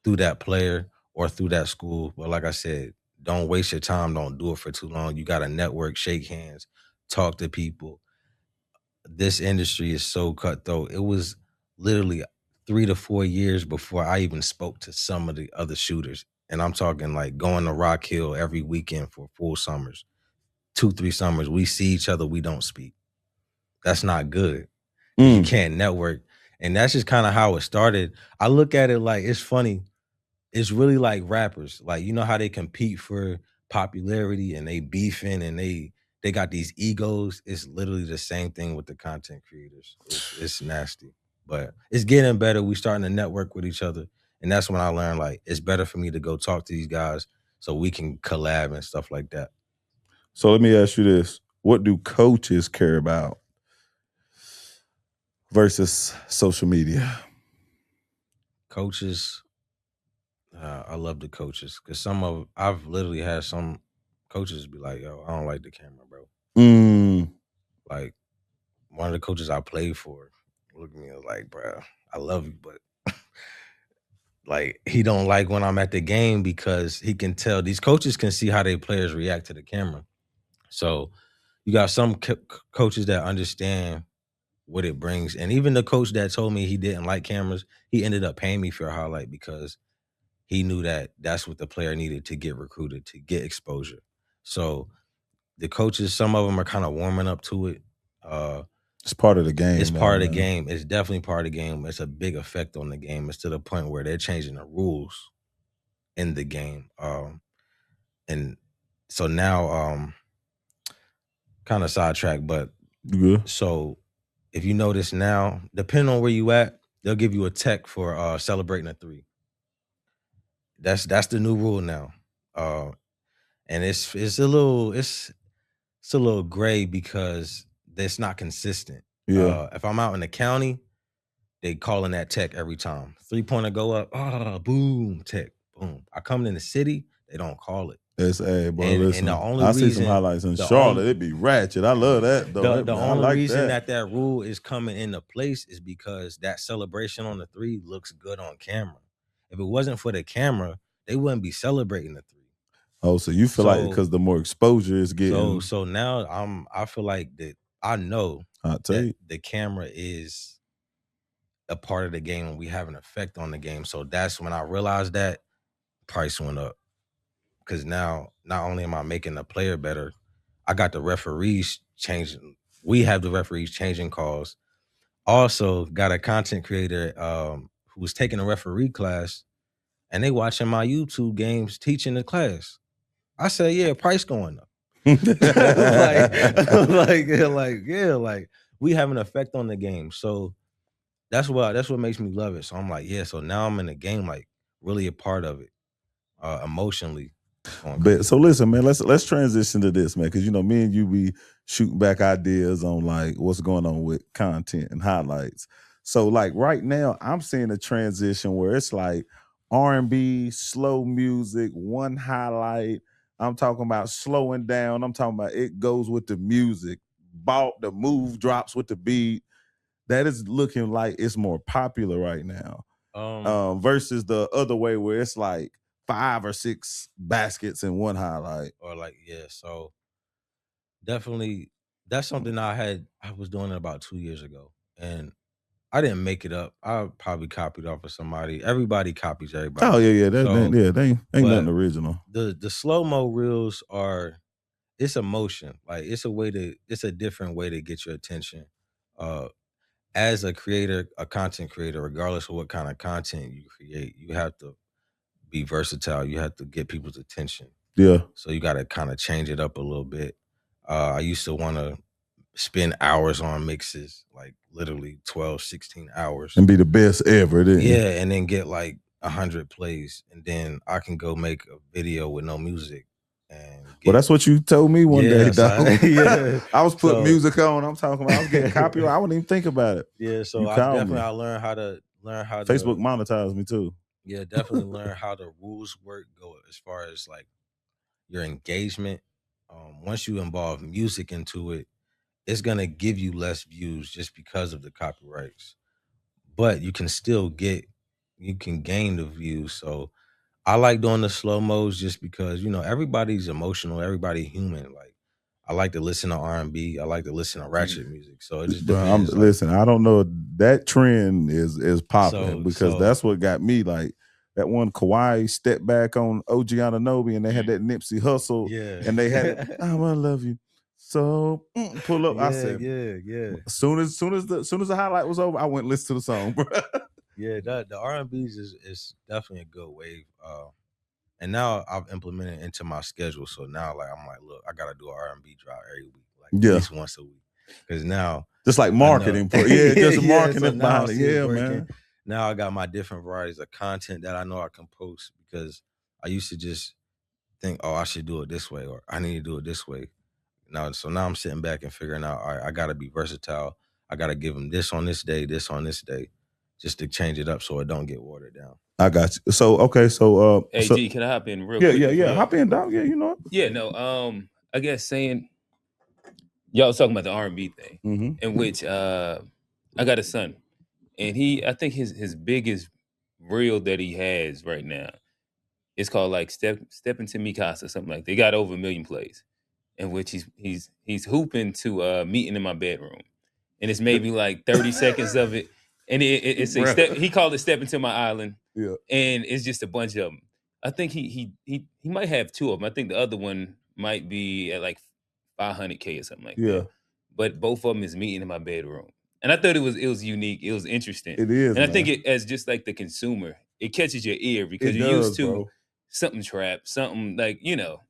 [SPEAKER 2] through that player or through that school. But like I said, don't waste your time. Don't do it for too long. You gotta network, shake hands, talk to people. This industry is so cutthroat. It was literally 3 to 4 years before I even spoke to some of the other shooters. And I'm talking like going to Rock Hill every weekend for full summers, 2, 3 summers. We see each other, we don't speak. That's not good because you can't network. And that's just kind of how it started. I look at it like it's funny. It's really like rappers. Like, you know how they compete for popularity and they beefing and they got these egos. It's literally the same thing with the content creators. It's nasty. But it's getting better. We starting to network with each other. And that's when I learned like it's better for me to go talk to these guys so we can collab and stuff like that.
[SPEAKER 1] So let me ask you this. What do coaches care about versus social media?
[SPEAKER 2] Coaches, I love the coaches because I've literally had some coaches be like, "Yo, I don't like the camera, bro." Like one of the coaches I played for looked at me and was like, "Bro, I love you, but like he don't like when I'm at the game because he can tell these coaches can see how their players react to the camera." So you got some coaches that understand what it brings, and even the coach that told me he didn't like cameras, he ended up paying me for a highlight because he knew that that's what the player needed to get recruited, to get exposure. So the coaches, some of them are kind of warming up to it.
[SPEAKER 1] It's part of the game.
[SPEAKER 2] It's
[SPEAKER 1] though,
[SPEAKER 2] part of the
[SPEAKER 1] man.
[SPEAKER 2] game. It's definitely part of the game. It's a big effect on the game. It's to the point where they're changing the rules in the game. And so now, kind of sidetrack, but
[SPEAKER 1] Yeah.
[SPEAKER 2] so if you notice now, depending on where you at, they'll give you a tech for celebrating a 3. That's the new rule now. And it's a little gray because it's not consistent.
[SPEAKER 1] Yeah.
[SPEAKER 2] If I'm out in the county, they calling that tech every time. 3-pointer go up, boom, tech, boom. I come in the city, they don't call it.
[SPEAKER 1] It's boy,
[SPEAKER 2] And
[SPEAKER 1] listen.
[SPEAKER 2] the only
[SPEAKER 1] I see some
[SPEAKER 2] reason
[SPEAKER 1] highlights in
[SPEAKER 2] the
[SPEAKER 1] Charlotte.
[SPEAKER 2] only
[SPEAKER 1] It'd be ratchet. I love that though.
[SPEAKER 2] the
[SPEAKER 1] I
[SPEAKER 2] only
[SPEAKER 1] like
[SPEAKER 2] reason
[SPEAKER 1] that.
[SPEAKER 2] that rule is coming into place is because that celebration on the 3 looks good on camera. If it wasn't for the camera, they wouldn't be celebrating the 3.
[SPEAKER 1] Oh, so you feel like
[SPEAKER 2] So
[SPEAKER 1] because the more exposure is getting,
[SPEAKER 2] so now I feel like that I know
[SPEAKER 1] I'll tell
[SPEAKER 2] that
[SPEAKER 1] you.
[SPEAKER 2] the camera is a part of the game and we have an effect on the game. So that's when I realized that price went up. Because now not only am I making the player better, I got the referees changing. We have the referees changing calls. Also got a content creator who was taking a referee class and they watching my YouTube games teaching the class. I said, yeah, price going up. like we have an effect on the game. So that's what makes me love it. So I'm like, yeah. So now I'm in the game, like really a part of it. emotionally, it's going
[SPEAKER 1] But
[SPEAKER 2] crazy.
[SPEAKER 1] so listen, man, let's transition to this, man, because me and you be shooting back ideas on like what's going on with content and highlights. So like right now, I'm seeing a transition where it's like R&B, slow music, one highlight. I'm talking about slowing down. I'm talking about it goes with the music. The move drops with the beat. That is looking like it's more popular right now. Versus the other way where it's like 5 or 6 baskets in one highlight.
[SPEAKER 2] Or like, yeah, so definitely that's something I was doing it about 2 years ago. And I didn't make it up. I probably copied off of somebody. Everybody copies
[SPEAKER 1] Oh
[SPEAKER 2] everybody.
[SPEAKER 1] yeah, yeah,
[SPEAKER 2] So,
[SPEAKER 1] yeah, they ain't nothing
[SPEAKER 2] but
[SPEAKER 1] original.
[SPEAKER 2] the slow-mo reels are, it's emotion. Like it's a different way to get your attention. Uh as a creator, a content creator, regardless of what kind of content you create, you have to be versatile. You have to get people's attention.
[SPEAKER 1] Yeah,
[SPEAKER 2] So you got to kind of change it up a little bit. I used to want to spend hours on mixes, like literally 12, 16 hours.
[SPEAKER 1] and be the best ever, didn't you?
[SPEAKER 2] Yeah, and then get like 100 plays. And then I can go make a video with no music and
[SPEAKER 1] Well,
[SPEAKER 2] get,
[SPEAKER 1] that's what you told me one day,
[SPEAKER 2] yeah, so
[SPEAKER 1] dog.
[SPEAKER 2] yeah.
[SPEAKER 1] I was putting
[SPEAKER 2] So
[SPEAKER 1] music on. I'm talking about I was getting copyright. I wouldn't even think about it.
[SPEAKER 2] yeah, so
[SPEAKER 1] You
[SPEAKER 2] I
[SPEAKER 1] called
[SPEAKER 2] definitely
[SPEAKER 1] me.
[SPEAKER 2] I learn how
[SPEAKER 1] Facebook
[SPEAKER 2] to,
[SPEAKER 1] monetized me too.
[SPEAKER 2] yeah, definitely learn how the rules work, go as far as like your engagement. Once you involve music into it, it's gonna give you less views just because of the copyrights. But you can gain the views. So I like doing the slow mos just because, everybody's emotional, everybody human. Like I like to listen to R&B, I like to listen to ratchet music. So it just
[SPEAKER 1] Bro,
[SPEAKER 2] depends. Like,
[SPEAKER 1] listen, I don't know. That trend is popping
[SPEAKER 2] so
[SPEAKER 1] because
[SPEAKER 2] so
[SPEAKER 1] that's what got me like that one Kawhi step back on OG Ananobi and they had that Nipsey Hustle
[SPEAKER 2] yeah.
[SPEAKER 1] and they had it, I'm gonna love you. So pull up. I
[SPEAKER 2] Yeah,
[SPEAKER 1] said,
[SPEAKER 2] yeah, yeah.
[SPEAKER 1] soon as the highlight was over, I went and listened to the song, bro.
[SPEAKER 2] Yeah, the R&B's is definitely a good wave. And now I've implemented it into my schedule. So now, like, I'm like, look, I gotta do an R&B drop every week, like at
[SPEAKER 1] Yeah.
[SPEAKER 2] least once a week, because now
[SPEAKER 1] Just like
[SPEAKER 2] I know,
[SPEAKER 1] marketing. Yeah,
[SPEAKER 2] yeah,
[SPEAKER 1] just
[SPEAKER 2] yeah. So
[SPEAKER 1] marketing
[SPEAKER 2] now I
[SPEAKER 1] behind it.
[SPEAKER 2] see it's
[SPEAKER 1] Yeah,
[SPEAKER 2] working.
[SPEAKER 1] man.
[SPEAKER 2] Now I got my different varieties of content that I know I can post because I used to just think, oh, I should do it this way or I need to do it this way. Now I'm sitting back and figuring out, all right, I gotta be versatile. I gotta give them this on this day, this on this day, just to change it up so it don't get watered down.
[SPEAKER 1] I got you. So okay,
[SPEAKER 3] Hey
[SPEAKER 1] so
[SPEAKER 3] G, can I hop in real
[SPEAKER 1] yeah,
[SPEAKER 3] quick
[SPEAKER 1] yeah,
[SPEAKER 3] before
[SPEAKER 1] yeah.
[SPEAKER 3] y'all?
[SPEAKER 1] Hop in, dog. Yeah, you know it.
[SPEAKER 3] Yeah, no. I guess saying y'all was talking about the R&B thing, in which I got a son, and I think his biggest reel that he has right now, it's called like Step into Mikasa, something like. They got over 1 million plays, in which he's hooping to Meeting in My Bedroom, and it's maybe like 30 seconds of it, and it's a step.
[SPEAKER 1] Bruh.
[SPEAKER 3] He called it Step into My Island,
[SPEAKER 1] Yeah.
[SPEAKER 3] and it's just a bunch of them. I think he might have two of them. I think the other one might be at like 500K or something like that.
[SPEAKER 1] Yeah.
[SPEAKER 3] But both of them is Meeting in My Bedroom, and I thought it was unique. It was interesting,
[SPEAKER 1] It is,
[SPEAKER 3] and I think
[SPEAKER 1] man.
[SPEAKER 3] it as just like the consumer, it catches your ear because
[SPEAKER 1] It
[SPEAKER 3] you're
[SPEAKER 1] does,
[SPEAKER 3] used to
[SPEAKER 1] bro.
[SPEAKER 3] something trap, something like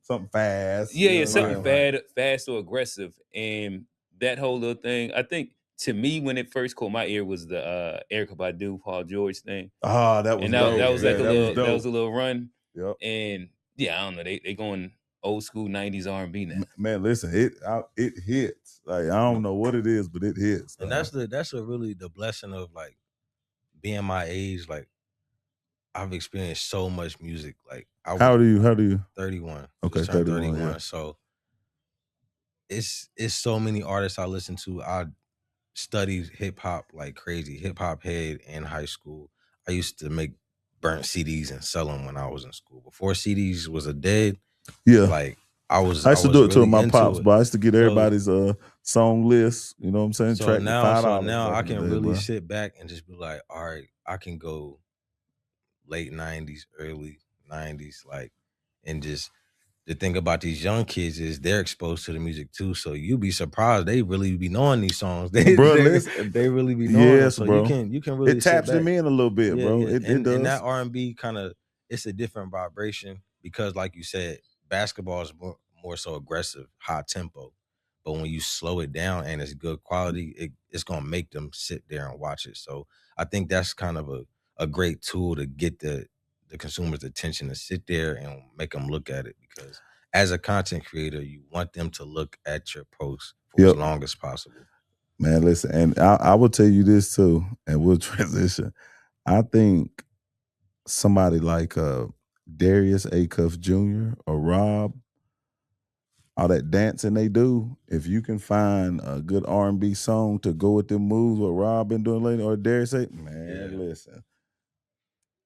[SPEAKER 1] Something fast.
[SPEAKER 3] yeah, yeah, something
[SPEAKER 2] Right, right.
[SPEAKER 3] fast or aggressive, and that whole little thing. I think to me, when it first caught my ear, was the Erica Badu, Paul George thing,
[SPEAKER 1] Ah, that was
[SPEAKER 3] and
[SPEAKER 2] Yeah,
[SPEAKER 3] that
[SPEAKER 1] dope.
[SPEAKER 3] was
[SPEAKER 2] yeah,
[SPEAKER 3] like
[SPEAKER 1] Yeah,
[SPEAKER 3] a
[SPEAKER 1] that was
[SPEAKER 3] little
[SPEAKER 2] yeah.
[SPEAKER 3] that was
[SPEAKER 1] dope.
[SPEAKER 3] a little run,
[SPEAKER 1] Yep.
[SPEAKER 3] and yeah, I don't know, they going old school '90s R&B now.
[SPEAKER 1] Man, listen, it hits. Like I don't know what it is, but it hits.
[SPEAKER 2] And that's a really the blessing of like being my age. Like I've experienced so much music. Like I
[SPEAKER 1] How
[SPEAKER 2] was
[SPEAKER 1] old are you? How do you?
[SPEAKER 2] 31,
[SPEAKER 1] Okay,
[SPEAKER 2] just turned
[SPEAKER 1] 31. Yeah.
[SPEAKER 2] 31. So it's so many artists I listen to. I studied hip hop like crazy, hip hop head in high school. I used to make burnt CDs and sell them when I was in school. Before CDs was a dead,
[SPEAKER 1] Yeah.
[SPEAKER 2] like I was
[SPEAKER 1] I
[SPEAKER 2] I
[SPEAKER 1] used to
[SPEAKER 2] was
[SPEAKER 1] do it to
[SPEAKER 2] really
[SPEAKER 1] my
[SPEAKER 2] into
[SPEAKER 1] pops,
[SPEAKER 2] it.
[SPEAKER 1] but I used to get
[SPEAKER 2] So
[SPEAKER 1] everybody's song list. You know what I'm saying?
[SPEAKER 2] so
[SPEAKER 1] Track with
[SPEAKER 2] now so
[SPEAKER 1] $5
[SPEAKER 2] now
[SPEAKER 1] back
[SPEAKER 2] I
[SPEAKER 1] in the
[SPEAKER 2] can
[SPEAKER 1] day,
[SPEAKER 2] really
[SPEAKER 1] bro.
[SPEAKER 2] sit back and just be like, all right, I can go late 90s, early 90s, like, and just the thing about these young kids is they're exposed to the music too. So you be surprised they really be knowing these songs. They
[SPEAKER 1] Bro,
[SPEAKER 2] they
[SPEAKER 1] listen.
[SPEAKER 2] they really be knowing them.
[SPEAKER 1] Yes,
[SPEAKER 2] So
[SPEAKER 1] bro.
[SPEAKER 2] you can
[SPEAKER 1] It
[SPEAKER 2] really sit
[SPEAKER 1] taps
[SPEAKER 2] back.
[SPEAKER 1] them in a little bit,
[SPEAKER 2] Yeah,
[SPEAKER 1] bro.
[SPEAKER 2] yeah.
[SPEAKER 1] It
[SPEAKER 2] And that
[SPEAKER 1] does.
[SPEAKER 2] R&B kind of, it's a different vibration because like you said, basketball is more so aggressive, high tempo. But when you slow it down and it's good quality, it's gonna make them sit there and watch it. So I think that's kind of a great tool to get the consumer's attention to sit there and make them look at it, because as a content creator, you want them to look at your post for as long as possible.
[SPEAKER 1] Man, listen, and I will tell you this too, and we'll transition. I think somebody like Darius Acuff Jr. or Rob, all that dancing they do, if you can find a good R&B song to go with them moves, what Rob been doing lately, or Darius, listen,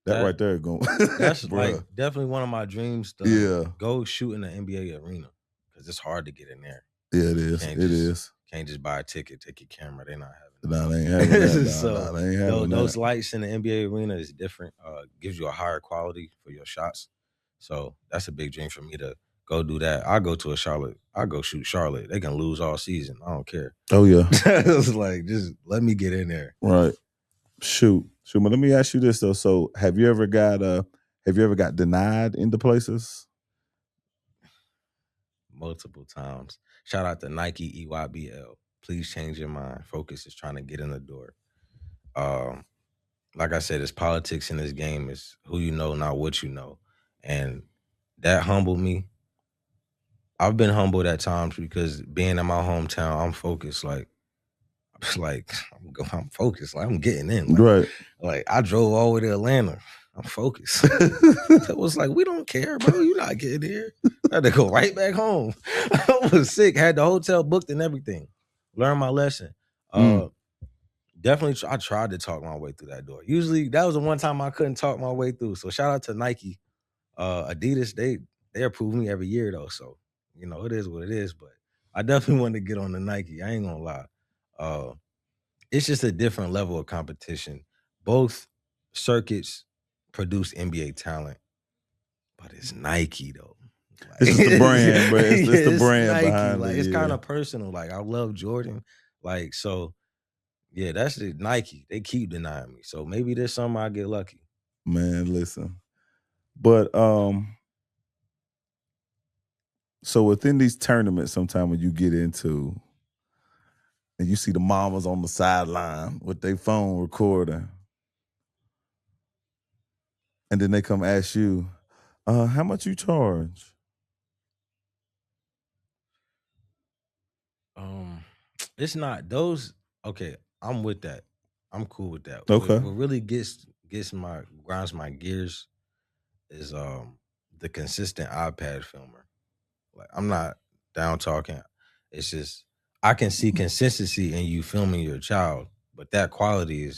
[SPEAKER 1] that right there going.
[SPEAKER 2] That's like definitely one of my dreams to go shoot in the NBA arena, because it's hard to get in there.
[SPEAKER 1] Yeah, it is.
[SPEAKER 2] Can't just buy a ticket, take your camera. They're not having
[SPEAKER 1] that. No, they ain't having that.
[SPEAKER 2] So
[SPEAKER 1] they ain't having
[SPEAKER 2] those lights in the NBA arena is different. Gives you a higher quality for your shots. So that's a big dream for me to go do that. I go to I go shoot Charlotte. They can lose all season. I don't care.
[SPEAKER 1] Oh yeah.
[SPEAKER 2] It's like, just let me get in there.
[SPEAKER 1] Right. Shoot. But let me ask you this though. So have you ever got denied into places?
[SPEAKER 2] Multiple times. Shout out to Nike EYBL. Please change your mind. Focus is trying to get in the door. Like I said, it's politics in this game. It's who you know, not what you know. And that humbled me. I've been humbled at times because being in my hometown, I'm focused. I'm focused. Like, I'm getting in. Like I drove all the way to Atlanta. I'm focused. It was like, we don't care, bro. You're not getting here. I had to go right back home. I was sick. Had the hotel booked and everything. Learned my lesson. Definitely, I tried to talk my way through that door. Usually, that was the one time I couldn't talk my way through. So shout out to Nike. Adidas, they approve me every year though. So, it is what it is. But I definitely want to get on the Nike. I ain't gonna lie. It's just a different level of competition. Both circuits produce NBA talent, but it's Nike though.
[SPEAKER 1] It's just the brand, bro. It's the brand Nike, behind it.
[SPEAKER 2] It's kind of personal. Like, I love Jordan. Like, so yeah, that's the Nike. They keep denying me. So maybe there's something I get lucky.
[SPEAKER 1] Man, listen. But so within these tournaments, sometimes when you get into and you see the mamas on the sideline with their phone recording, and then they come ask you, how much you charge?
[SPEAKER 2] It's not those. Okay, I'm with that. I'm cool with that.
[SPEAKER 1] Okay.
[SPEAKER 2] What really grinds my gears is the consistent iPad filmer. Like, I'm not down talking. It's just, I can see consistency in you filming your child, but that quality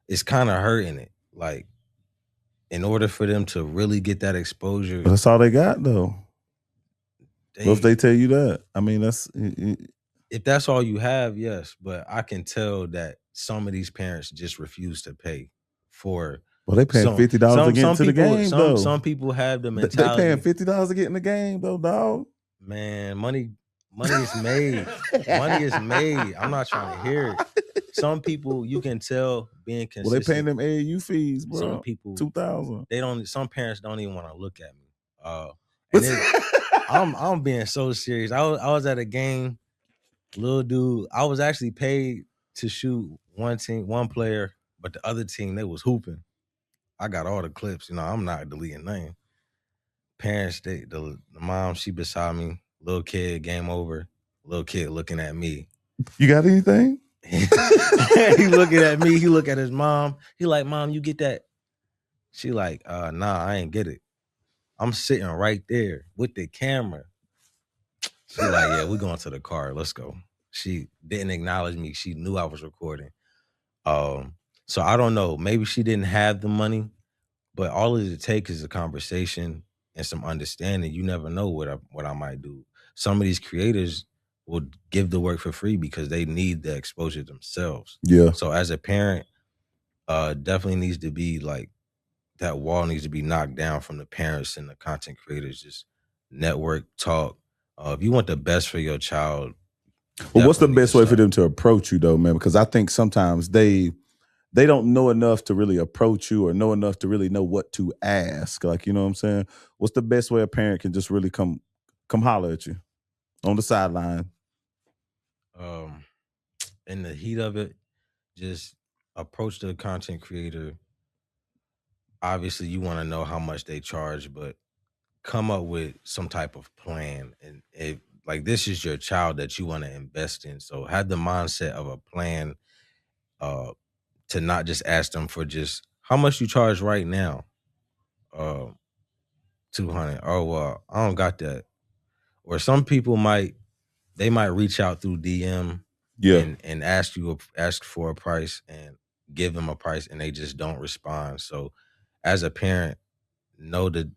[SPEAKER 2] is kind of hurting it. Like, in order for them to really get that exposure,
[SPEAKER 1] but that's all they got though. What if they tell you that? I mean,
[SPEAKER 2] if that's all you have, yes. But I can tell that some of these parents just refuse to pay for.
[SPEAKER 1] Well, they paying $50 to get into the game, though.
[SPEAKER 2] Some people have the mentality.
[SPEAKER 1] They paying $50 to get in the game, though, dog.
[SPEAKER 2] Man, money is made. Money is made. I'm not trying to hear it. Some people, you can tell being consistent.
[SPEAKER 1] Well, they paying them AAU fees, bro.
[SPEAKER 2] Some people,
[SPEAKER 1] $2,000.
[SPEAKER 2] Some parents don't even want to look at me. And I'm being so serious. I was at a game, little dude. I was actually paid to shoot one player, but the other team, they was hooping. I got all the clips. I'm not deleting nothing. Parents, the mom, she beside me. Little kid, game over. Little kid looking at me.
[SPEAKER 1] You got anything?
[SPEAKER 2] He looking at me. He look at his mom. He like, Mom, you get that? She like, nah, I ain't get it. I'm sitting right there with the camera. She like, yeah, we going to the car. Let's go. She didn't acknowledge me. She knew I was recording. So I don't know. Maybe she didn't have the money, but all it takes is a conversation and some understanding. You never know what I might do. Some of these creators will give the work for free because they need the exposure themselves.
[SPEAKER 1] Yeah.
[SPEAKER 2] So as a parent, definitely needs to be like, that wall needs to be knocked down from the parents and the content creators. Just network, talk. If you want the best for your child.
[SPEAKER 1] Well, what's the best way for them to approach you though, man? Because I think sometimes they don't know enough to really approach you or know enough to really know what to ask. Like, you know what I'm saying? What's the best way a parent can just really come holler at you on the sideline?
[SPEAKER 2] In the heat of it, just approach the content creator obviously you want to know how much they charge, but come up with some type of plan. And if like this is your child that you want to invest in, so have the mindset of a plan, uh to not just ask them for just how much you charge right now. uh 200. Oh well, I don't got that. Or some people might reach out through DM
[SPEAKER 1] Yeah.
[SPEAKER 2] and ask for a price and give them a price and they just don't respond. So as a parent, know that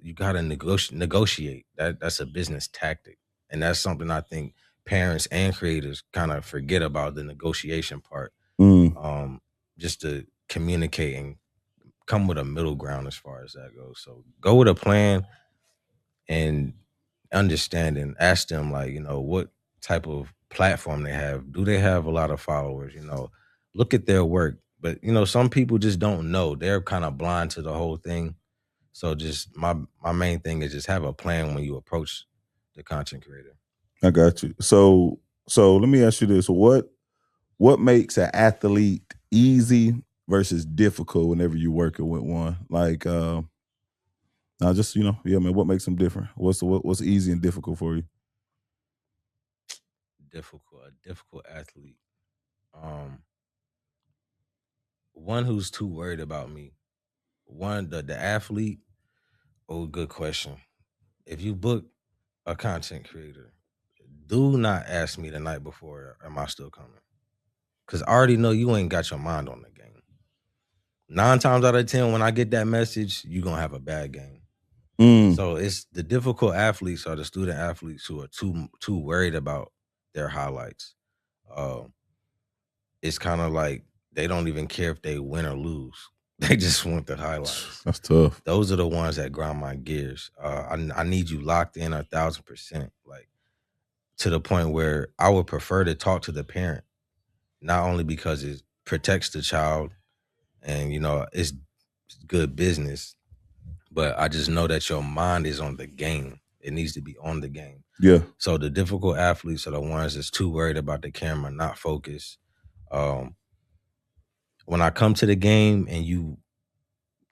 [SPEAKER 2] you gotta negotiate. That's a business tactic. And that's something I think parents and creators kind of forget about, the negotiation part. Just to communicate and come with a middle ground as far as that goes. So go with a plan and understand and ask them, like, what type of platform they have. Do they have a lot of followers? Look at their work. But some people just don't know. They're kind of blind to the whole thing. So just my main thing is just have a plan when you approach the content creator.
[SPEAKER 1] I got you. So let me ask you this: what makes an athlete easy versus difficult whenever you're working with one? Like, now just man, what makes them different? What's easy and difficult for you?
[SPEAKER 2] A difficult athlete. One who's too worried about me. One, the athlete. Oh, good question. If you book a content creator, do not ask me the night before, am I still coming? Because I already know you ain't got your mind on the game. 9 times out of 10, when I get that message, you're going to have a bad game. So it's the difficult athletes or the student athletes who are too worried about their highlights. It's kind of like they don't even care if they win or lose. They just want the highlights.
[SPEAKER 1] That's tough.
[SPEAKER 2] Those are the ones that grind my gears. I need you locked in 1,000%, like to the point where I would prefer to talk to the parent, not only because it protects the child and it's good business, but I just know that your mind is on the game. It needs to be on the game.
[SPEAKER 1] Yeah.
[SPEAKER 2] So the difficult athletes are the ones that's too worried about the camera, not focused. When I come to the game and you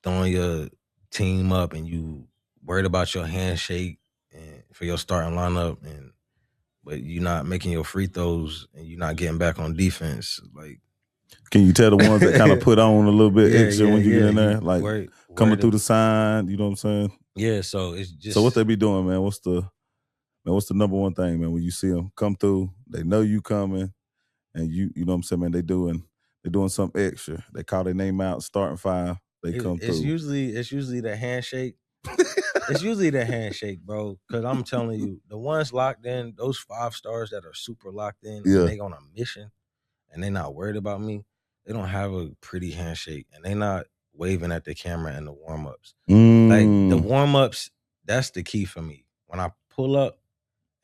[SPEAKER 2] throwing your team up and you worried about your handshake and for your starting lineup, but you're not making your free throws and you're not getting back on defense, like.
[SPEAKER 1] Can you tell the ones that kind of put on a little bit extra when you get in there, like coming through the sign? You know what I'm saying?
[SPEAKER 2] Yeah. So it's just.
[SPEAKER 1] So what they be doing, man? What's the number one thing, man? When you see them come through, they know you coming, and you know what I'm saying, man. They're doing something extra. They call their name out, starting five. They come through.
[SPEAKER 2] It's usually the handshake. It's usually the handshake, bro. Because I'm telling you, the ones locked in, those 5 stars that are super locked in, and they on a mission, and they not worried about me. They don't have a pretty handshake, and they not waving at the camera in the warm-ups. Like the warm-ups, that's the key for me. When I pull up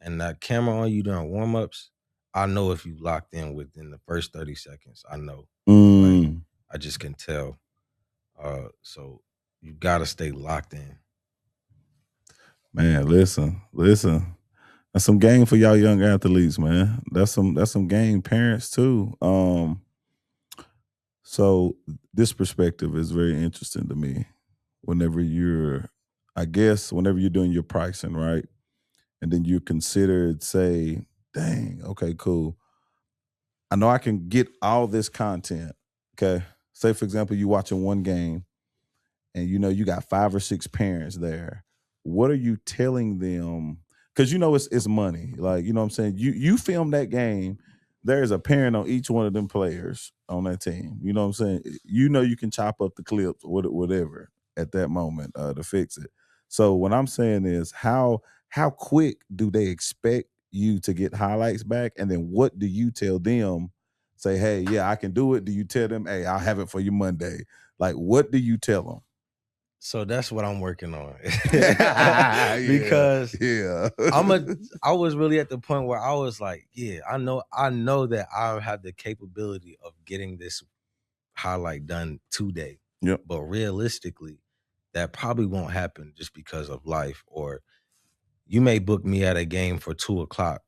[SPEAKER 2] and that camera on you during warm-ups, I know if you locked in within the first 30 seconds. I know. Like, I just can tell. So you gotta stay locked in.
[SPEAKER 1] Man, listen. That's some game for y'all young athletes, man. That's some game, parents too. So this perspective is very interesting to me. Whenever you're doing your pricing, right? And then you considered, say, dang, okay, cool. I know I can get all this content. Okay. Say, for example, you watching one game and you got 5 or 6 parents there. What are you telling them? Because it's money. Like, you know what I'm saying? You film that game, there's a parent on each one of them players on that team. You know what I'm saying? You can chop up the clips or whatever at that moment to fix it. So what I'm saying is how quick do they expect you to get highlights back? And then what do you tell them? Say, hey, yeah, I can do it. Do you tell them, hey, I'll have it for you Monday? Like, what do you tell them?
[SPEAKER 2] So that's what I'm working on. Because I was really at the point where I was like, yeah, I know that I have the capability of getting this highlight done today.
[SPEAKER 1] Yep.
[SPEAKER 2] But realistically, that probably won't happen just because of life. Or you may book me at a game for 2:00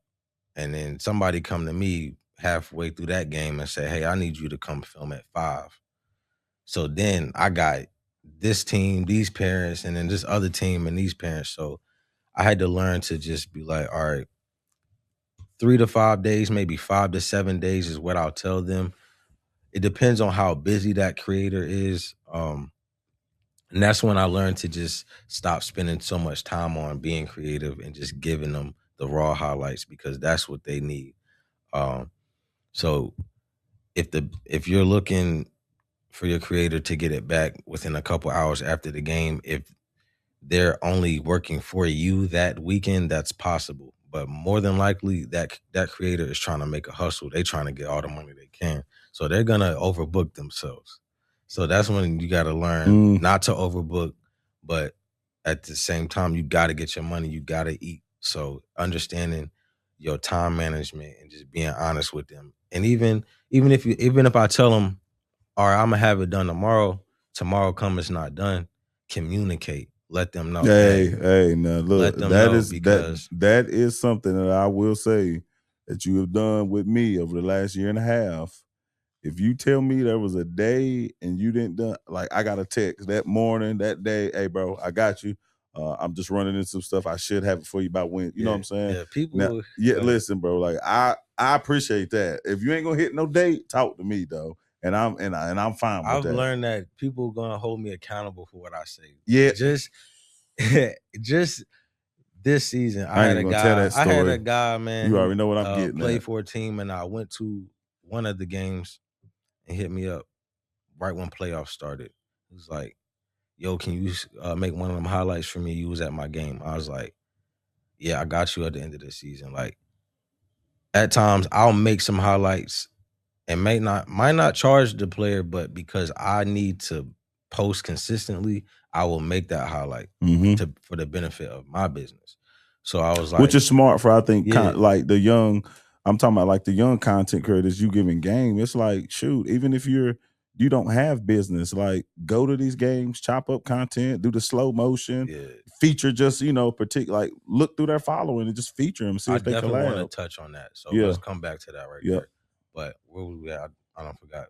[SPEAKER 2] and then somebody come to me halfway through that game and say, hey, I need you to come film at 5. So then I got this team, these parents, and then this other team and these parents. So I had to learn to just be like, all right, 3 to 5 days, maybe 5 to 7 days is what I'll tell them. It depends on how busy that creator is. And that's when I learned to just stop spending so much time on being creative and just giving them the raw highlights, because that's what they need. So if you're looking for your creator to get it back within a couple hours after the game, if they're only working for you that weekend, that's possible. But more than likely, that creator is trying to make a hustle. They're trying to get all the money they can. So they're gonna overbook themselves. So that's when you gotta learn not to overbook, but at the same time, you gotta get your money, you gotta eat. So understanding your time management and just being honest with them. And even if I tell them, all right, I'm gonna have it done tomorrow come, it's not done, communicate. Let them know.
[SPEAKER 1] Hey, now look, that is something that I will say that you have done with me over the last year and a half. If you tell me there was a day and you didn't done, like, I got a text that morning, that day, hey bro, I got you. I'm just running into some stuff. I should have it for you by when. You know what I'm saying?
[SPEAKER 2] Yeah, people.
[SPEAKER 1] Now, listen, bro. Like I appreciate that. If you ain't gonna hit no date, talk to me though. And I'm fine with that.
[SPEAKER 2] I've learned that people gonna hold me accountable for what I say.
[SPEAKER 1] Yeah.
[SPEAKER 2] Just this season,
[SPEAKER 1] I had a
[SPEAKER 2] guy, man.
[SPEAKER 1] You already know what I'm getting.
[SPEAKER 2] Played for a team, and I went to one of the games and hit me up right when playoffs started. He was like, "Yo, can you make one of them highlights for me? You was at my game." I was like, "Yeah, I got you at the end of the season." Like, at times, I'll make some highlights and might not charge the player, but because I need to post consistently, I will make that highlight for the benefit of my business. So I was like,
[SPEAKER 1] which is smart for, I think, like the young. I'm talking about like the young content creators you giving game. It's like, shoot, even if you don't have business, like, go to these games, chop up content, do the slow motion, feature just, like, look through their following and just feature them, see if they collab. I
[SPEAKER 2] definitely want to touch on that. So let's come back to that right there. But where were we at? I don't forgot.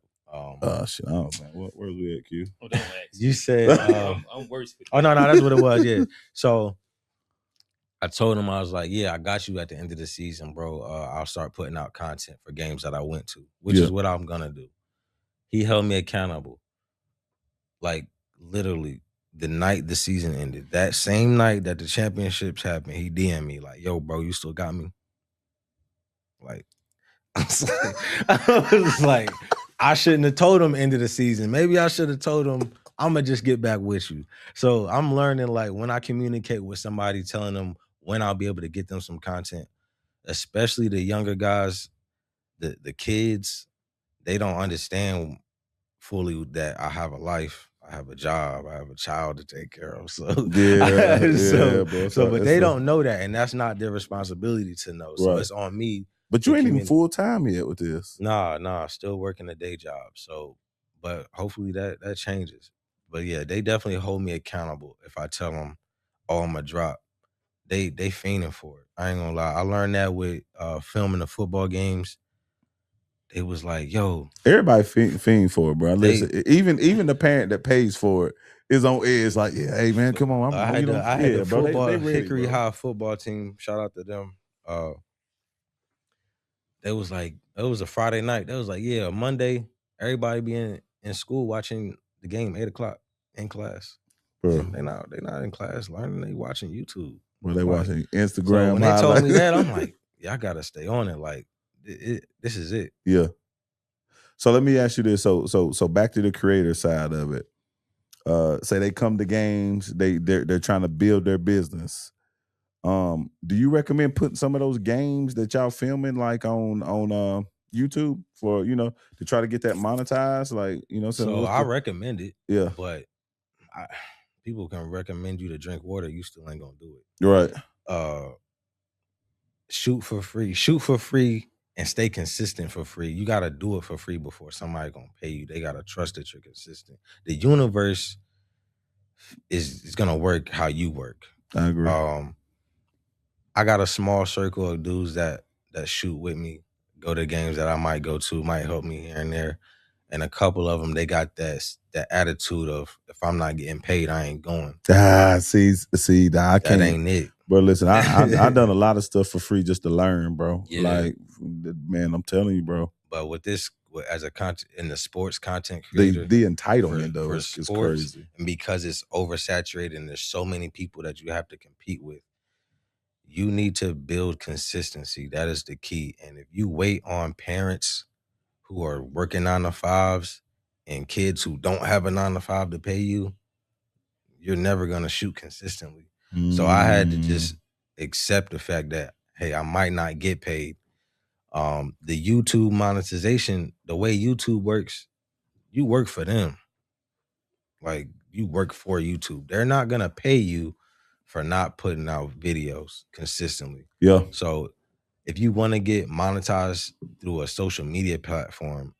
[SPEAKER 1] Shit, man. Where was we at, Q?
[SPEAKER 3] Oh, don't ask.
[SPEAKER 2] You said
[SPEAKER 3] I'm worse with
[SPEAKER 2] that. Oh, no, that's what it was. Yeah. So I told him, I was like, yeah, I got you at the end of the season, bro. I'll start putting out content for games that I went to, which is what I'm gonna do. He held me accountable. Like, literally, the night the season ended, that same night that the championships happened, he DM'd me like, yo, bro, you still got me? Like, I was like, I shouldn't have told him end of the season. Maybe I should have told him, I'm gonna just get back with you. So I'm learning, like, when I communicate with somebody, telling them when I'll be able to get them some content, especially the younger guys, the kids, they don't understand fully that I have a life, I have a job, I have a child to take care of. So but they don't know that, and that's not their responsibility to know. So it's on me.
[SPEAKER 1] But you ain't even full time yet with this.
[SPEAKER 2] Nah, still working a day job. So, but hopefully that changes. But yeah, they definitely hold me accountable if I tell them, oh, I'm gonna drop. They fiending for it. I ain't gonna lie. I learned that with filming the football games. It was like, yo,
[SPEAKER 1] everybody fiend for it, bro. Listen, even the parent that pays for it is on edge. Like, yeah, hey man, come on.
[SPEAKER 2] I had the football, they ready, Hickory High football team. Shout out to them. They was like, it was a Friday night. They was like, yeah, Monday, everybody be in school watching the game 8:00 in class. Bro. They not in class learning. They watching YouTube.
[SPEAKER 1] Well, they watching Instagram.
[SPEAKER 2] So when they told me that, I'm like, yeah, I gotta stay on it. Like, this is it.
[SPEAKER 1] Yeah. So let me ask you this. So back to the creator side of it. Say they come to games, they're trying to build their business. Do you recommend putting some of those games that y'all filming like on YouTube for, to try to get that monetized? Like,
[SPEAKER 2] so I recommend it.
[SPEAKER 1] Yeah.
[SPEAKER 2] But people can recommend you to drink water, you still ain't gonna do it.
[SPEAKER 1] Right.
[SPEAKER 2] Shoot for free and stay consistent for free. You gotta do it for free before somebody gonna pay you. They gotta trust that you're consistent. The universe is gonna work how you work.
[SPEAKER 1] I agree.
[SPEAKER 2] I got a small circle of dudes that shoot with me, go to games that I might go to, might help me here and there. And a couple of them, they got that that attitude of if I'm not getting paid, I ain't going.
[SPEAKER 1] See, I can't.
[SPEAKER 2] That ain't it.
[SPEAKER 1] Bro, listen, I done a lot of stuff for free just to learn, bro.
[SPEAKER 2] Yeah.
[SPEAKER 1] Like, man, I'm telling you, bro.
[SPEAKER 2] But with this, as a in the sports content creator,
[SPEAKER 1] the entitlement though is crazy,
[SPEAKER 2] and because it's oversaturated and there's so many people that you have to compete with, you need to build consistency. That is the key. And if you wait on parents who are working 9 to 5s and kids who don't have a 9 to 5 to pay you, you're never gonna shoot consistently. So I had to just accept the fact that, hey, I might not get paid. The YouTube monetization, the way YouTube works, you work for them. Like, you work for YouTube. They're not gonna pay you for not putting out videos consistently.
[SPEAKER 1] Yeah.
[SPEAKER 2] So if you want to get monetized through a social media platform,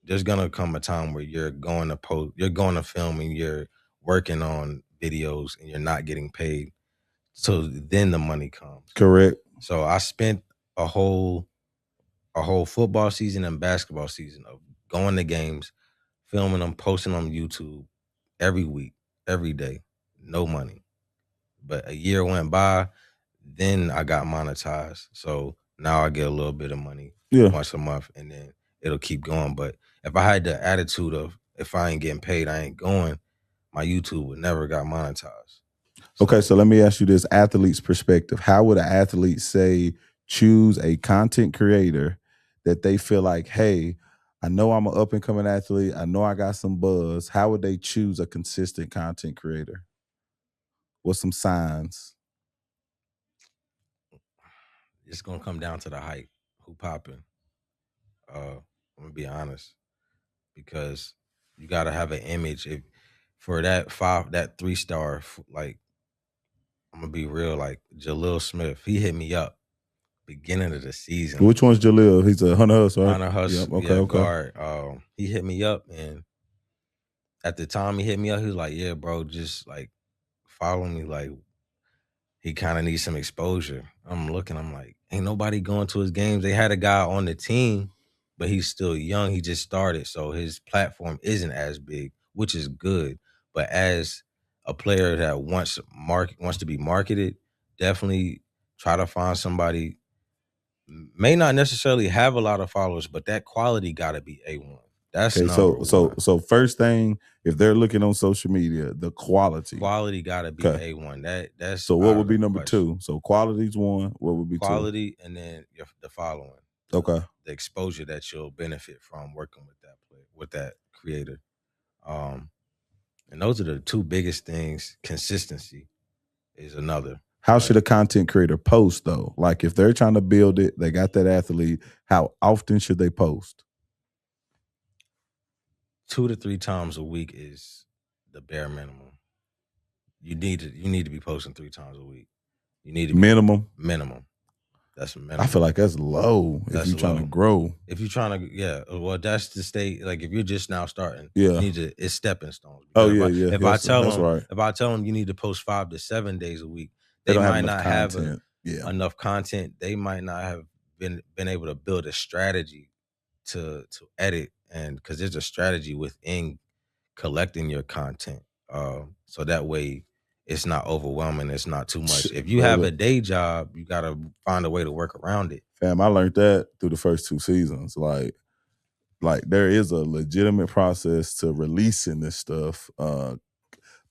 [SPEAKER 2] there's gonna come a time where you're going to film and you're working on videos and you're not getting paid. So then the money comes.
[SPEAKER 1] Correct.
[SPEAKER 2] So I spent a whole football season and basketball season of going to games, filming them, posting on YouTube every week, every day, no money. But a year went by, then I got monetized. So now I get a little bit of money once a month, and then it'll keep going. But if I had the attitude of, if I ain't getting paid, I ain't going, my YouTube would never got monetized.
[SPEAKER 1] Okay, so let me ask you this athlete's perspective. How would an athlete say choose a content creator that they feel like, hey, I know I'm an up and coming athlete. I know I got some buzz. How would they choose a consistent content creator? What's some signs?
[SPEAKER 2] It's gonna come down to the hype. Who popping? I'm gonna be honest, because you gotta have an image. If for that 3-star, like, I'm gonna be real, like Jalil Smith, he hit me up beginning of the season.
[SPEAKER 1] Which one's Jalil? He's a Hunter Huss, right?
[SPEAKER 2] Hunter Huss,
[SPEAKER 1] yep, okay.
[SPEAKER 2] guard. He hit me up, and at the time he hit me up, he was like, yeah, bro, just like follow me. Like, he kind of needs some exposure. I'm looking, I'm like, ain't nobody going to his games. They had a guy on the team, but he's still young. He just started, so his platform isn't as big, which is good. But as a player that wants to be marketed, definitely try to find somebody. May not necessarily have a lot of followers, but that quality got to be A1. That's
[SPEAKER 1] okay. So first thing, if they're looking on social media, the quality
[SPEAKER 2] got to be A1. That's
[SPEAKER 1] so. What would be number 2? So quality's 1. What would be
[SPEAKER 2] quality, 2? And then the following.
[SPEAKER 1] Okay.
[SPEAKER 2] The exposure that you'll benefit from working with that creator. And those are the 2 biggest things. Consistency is another.
[SPEAKER 1] How should a content creator post though? Like, if they're trying to build it, they got that athlete, how often should they post?
[SPEAKER 2] 2 to 3 times a week is the bare minimum. You need to be posting 3 times a week. You need to be
[SPEAKER 1] minimum.
[SPEAKER 2] That's a minimum.
[SPEAKER 1] I feel like that's low if you're trying to grow.
[SPEAKER 2] If you're trying to, well, that's the state. Like, if you're just now starting,
[SPEAKER 1] you
[SPEAKER 2] need to. It's stepping stones.
[SPEAKER 1] If
[SPEAKER 2] I tell them you need to post 5 to 7 days a week, they might not have enough content. They might not have been able to build a strategy to edit, and because there's a strategy within collecting your content, so that way it's not overwhelming. It's not too much. If you have a day job, you got to find a way to work around it.
[SPEAKER 1] Fam, I learned that through the first 2 seasons. Like there is a legitimate process to releasing this stuff.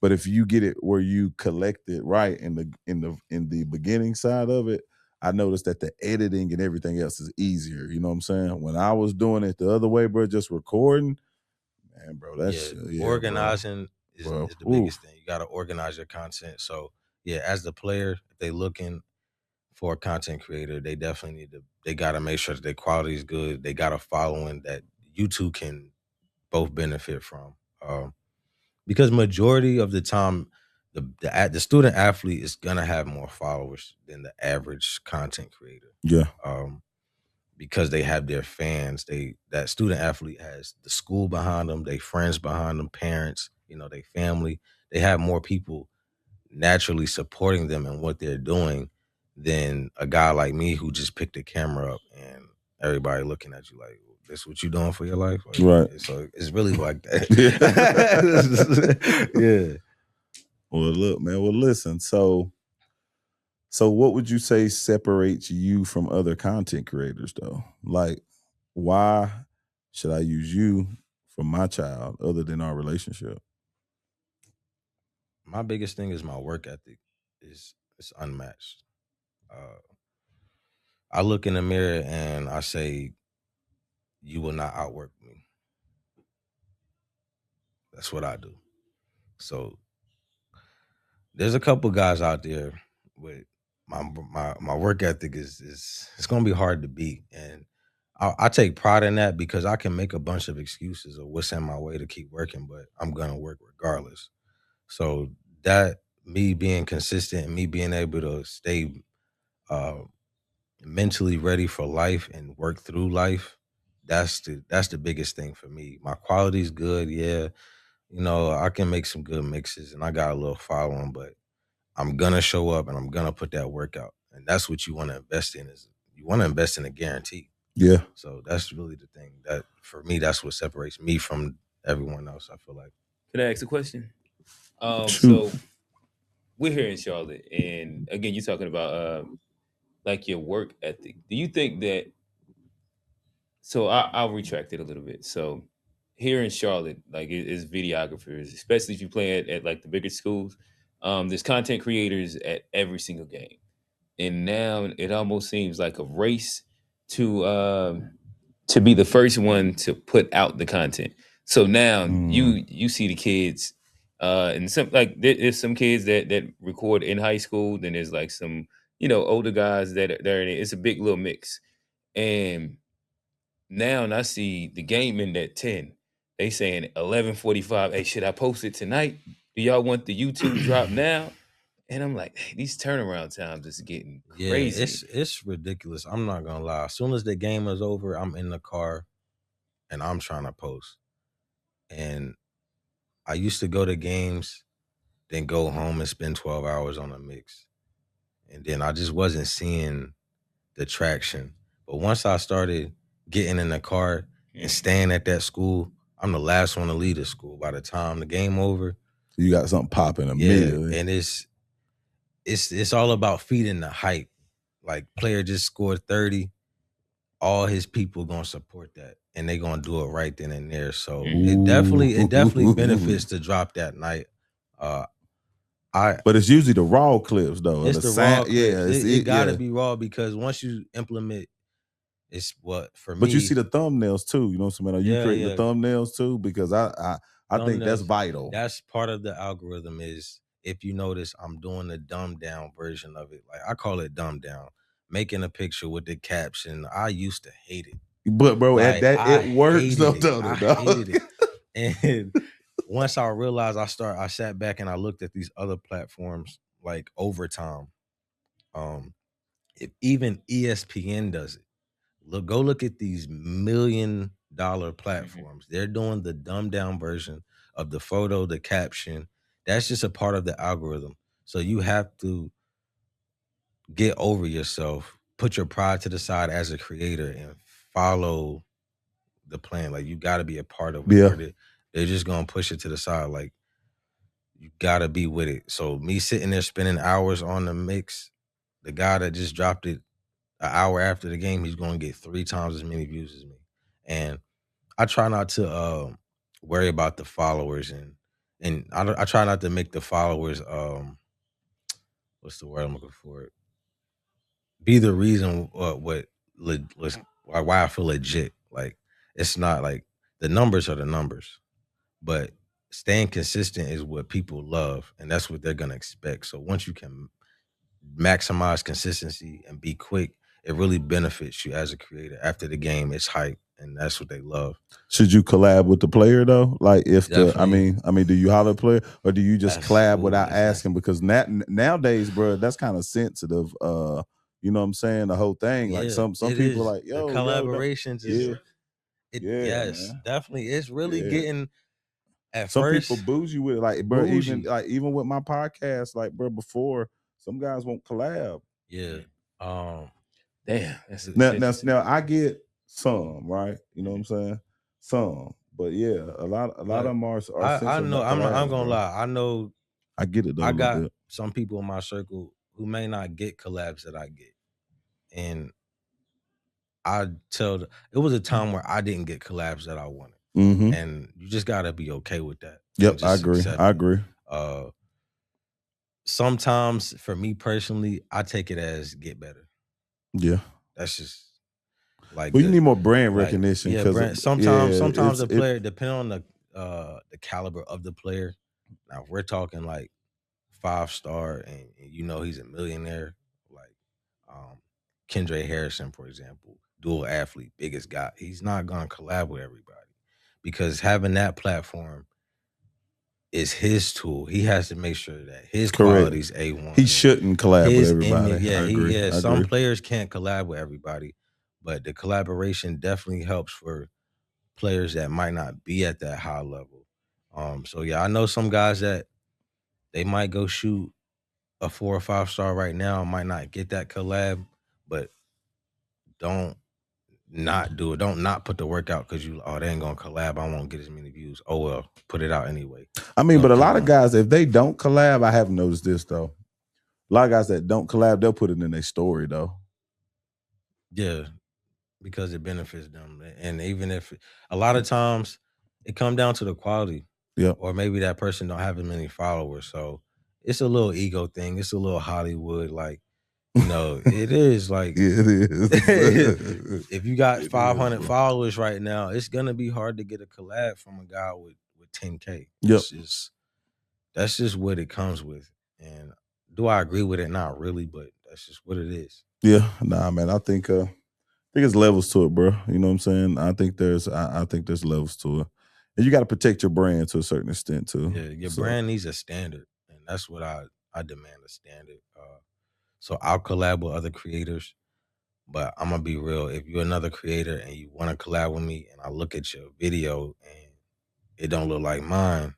[SPEAKER 1] But if you get it where you collect it right in the beginning side of it, I noticed that the editing and everything else is easier. You know what I'm saying? When I was doing it the other way, bro, just recording, man, bro, that's
[SPEAKER 2] organizing is the biggest thing. You got to organize your content. So yeah, as the player, if they looking for a content creator, they definitely they got to make sure that their quality is good. They got a following that you two can both benefit from. Because majority of the time, the student athlete is gonna have more followers than the average content creator.
[SPEAKER 1] Yeah.
[SPEAKER 2] Because they have their fans. That student athlete has the school behind them, they friends behind them, parents, they family. They have more people naturally supporting them in what they're doing than a guy like me who just picked the camera up and everybody looking at you like, that's what you doing for your life, like,
[SPEAKER 1] right?
[SPEAKER 2] So it's really like that. Yeah.
[SPEAKER 1] Well, look, man. Well, listen. So what would you say separates you from other content creators, though? Like, why should I use you for my child other than our relationship?
[SPEAKER 2] My biggest thing is my work ethic is it's unmatched. Uh, I look in the mirror and I say, "You will not outwork me." That's what I do. So there's a couple guys out there with my work ethic is it's gonna be hard to beat, and I take pride in that because I can make a bunch of excuses of what's in my way to keep working, but I'm gonna work regardless. So that me being consistent and me being able to stay uh, mentally ready for life and work through life, that's the biggest thing for me. My quality's good, yeah. I can make some good mixes and I got a little following, but I'm gonna show up and I'm gonna put that work out. And that's what you want to invest in is you want to invest in a guarantee.
[SPEAKER 1] Yeah.
[SPEAKER 2] So that's really the thing that for me, that's what separates me from everyone else, I feel like.
[SPEAKER 3] Can I ask a question?
[SPEAKER 1] Shoot.
[SPEAKER 3] So we're here in Charlotte, and again, you're talking about like your work ethic. Do you think that? So I'll retract it a little bit. So here in Charlotte, like it's videographers, especially if you play at like the bigger schools. There's content creators at every single game, and now it almost seems like a race to be the first one to put out the content. So now you see the kids, and some like there's some kids that record in high school. Then there's like some older guys that are in it. It's a big little mix, and now I see the game in at 10. They saying 11:45. Hey, should I post it tonight? Do y'all want the YouTube drop now? And I'm like, hey, these turnaround times is getting
[SPEAKER 2] Yeah,
[SPEAKER 3] crazy.
[SPEAKER 2] it's ridiculous. I'm not gonna lie. As soon as the game is over, I'm in the car and I'm trying to post. And I used to go to games, then go home and spend 12 hours on a mix. And then I just wasn't seeing the traction. But once I started getting in the car and staying at that school, I'm the last one to leave the school. By the time the game over,
[SPEAKER 1] you got something popping immediately.
[SPEAKER 2] Yeah, and it's all about feeding the hype. Like player just scored 30, all his people gonna support that, and they gonna do it right then and there. So it definitely benefits to drop that night.
[SPEAKER 1] But it's usually the raw clips though.
[SPEAKER 2] It's the raw clips.
[SPEAKER 1] Yeah,
[SPEAKER 2] it gotta be raw because once you implement, it's what for me.
[SPEAKER 1] But you see the thumbnails too. You know what I'm saying? You create the thumbnails too because I think that's vital.
[SPEAKER 2] That's part of the algorithm. Is if you notice, I'm doing the dumbed down version of it. Like I call it dumbed down. Making a picture with the caption. I used to hate it.
[SPEAKER 1] But bro, like, it works though.
[SPEAKER 2] I hated it. And once I realized, I sat back and I looked at these other platforms like Overtime. If even ESPN does it, go look at these $1 million platforms. They're doing the dumbed down version of the photo, the caption. That's just a part of the algorithm. So you have to get over yourself, put your pride to the side as a creator, and follow the plan. Like you got to be a part of it.
[SPEAKER 1] Yeah.
[SPEAKER 2] They're just gonna push it to the side. Like you got to be with it. So me sitting there spending hours on the mix, the guy that just dropped it an hour after the game, he's gonna get 3 times as many views as me. And I try not to worry about the followers, and I try not to make the followers what's the word I'm looking for? Be the reason why I feel legit. Like it's not like the numbers are the numbers, but staying consistent is what people love, and that's what they're gonna expect. So once you can maximize consistency and be quick, it really benefits you as a creator. After the game, it's hype, and that's what they love.
[SPEAKER 1] Should you collab with the player though? Like if I mean, do you holler at the player or do you just collab without asking? Because nowadays, bro, that's kind of sensitive. You know what I'm saying? The whole thing. Like some people are like, yo,
[SPEAKER 2] the collaborations
[SPEAKER 1] is
[SPEAKER 2] definitely. It's really getting at
[SPEAKER 1] some
[SPEAKER 2] first.
[SPEAKER 1] People bougie with it. Like, bro, even with my podcast, like, bro, before some guys won't collab.
[SPEAKER 2] Yeah.
[SPEAKER 3] Damn.
[SPEAKER 1] Now I get Some, right? You know what I'm saying? Some. But yeah, a lot of them are
[SPEAKER 2] I know. I'm gonna lie. I know.
[SPEAKER 1] I get it though.
[SPEAKER 2] I got some people in my circle who may not get collabs that I get, and it was a time where I didn't get collabs that I wanted, and you just gotta be okay with that.
[SPEAKER 1] Yep, I agree. I agree.
[SPEAKER 2] Sometimes for me personally, I take it as get better.
[SPEAKER 1] Yeah,
[SPEAKER 2] that's just like.
[SPEAKER 1] Well, you need more brand recognition.
[SPEAKER 2] Yeah, sometimes the player, depending on the caliber of the player. Now, if we're talking like 5-star and you know he's a millionaire, like Kendra Harrison, for example, dual athlete, biggest guy, he's not gonna collab with everybody because having that platform is his tool. He has to make sure that his quality's A1.
[SPEAKER 1] He shouldn't collab with everybody.
[SPEAKER 2] I agree. Some
[SPEAKER 1] agree.
[SPEAKER 2] players can't collab with everybody, but the collaboration definitely helps for players that might not be at that high level. So yeah, I know some guys that they might go shoot a 4 or 5-star right now, might not get that collab, but don't not do it. Don't not put the work out because they ain't gonna collab. I won't get as many views. Oh well, put it out anyway.
[SPEAKER 1] I mean, but a lot of guys, if they don't collab, I haven't noticed this though. A lot of guys that don't collab, they'll put it in their story though.
[SPEAKER 2] Yeah, because it benefits them. And even if a lot of times it comes down to the quality.
[SPEAKER 1] Yeah.
[SPEAKER 2] Or maybe that person don't have as many followers. So it's a little ego thing. It's a little Hollywood, like, you know, it is like
[SPEAKER 1] it is.
[SPEAKER 2] If you got 500 followers right now, it's gonna be hard to get a collab from a guy with 10K.
[SPEAKER 1] Yep.
[SPEAKER 2] That's just what it comes with. And do I agree with it? Not really, but that's just what it is.
[SPEAKER 1] Yeah, nah, man. I think there's levels to it, bro. You know what I'm saying? I think there's levels to it. And you got to protect your brand to a certain extent too.
[SPEAKER 2] Yeah, your brand needs a standard. And that's what I demand, a standard. So I'll collab with other creators, but I'm gonna be real. If you're another creator and you want to collab with me and I look at your video and it don't look like mine,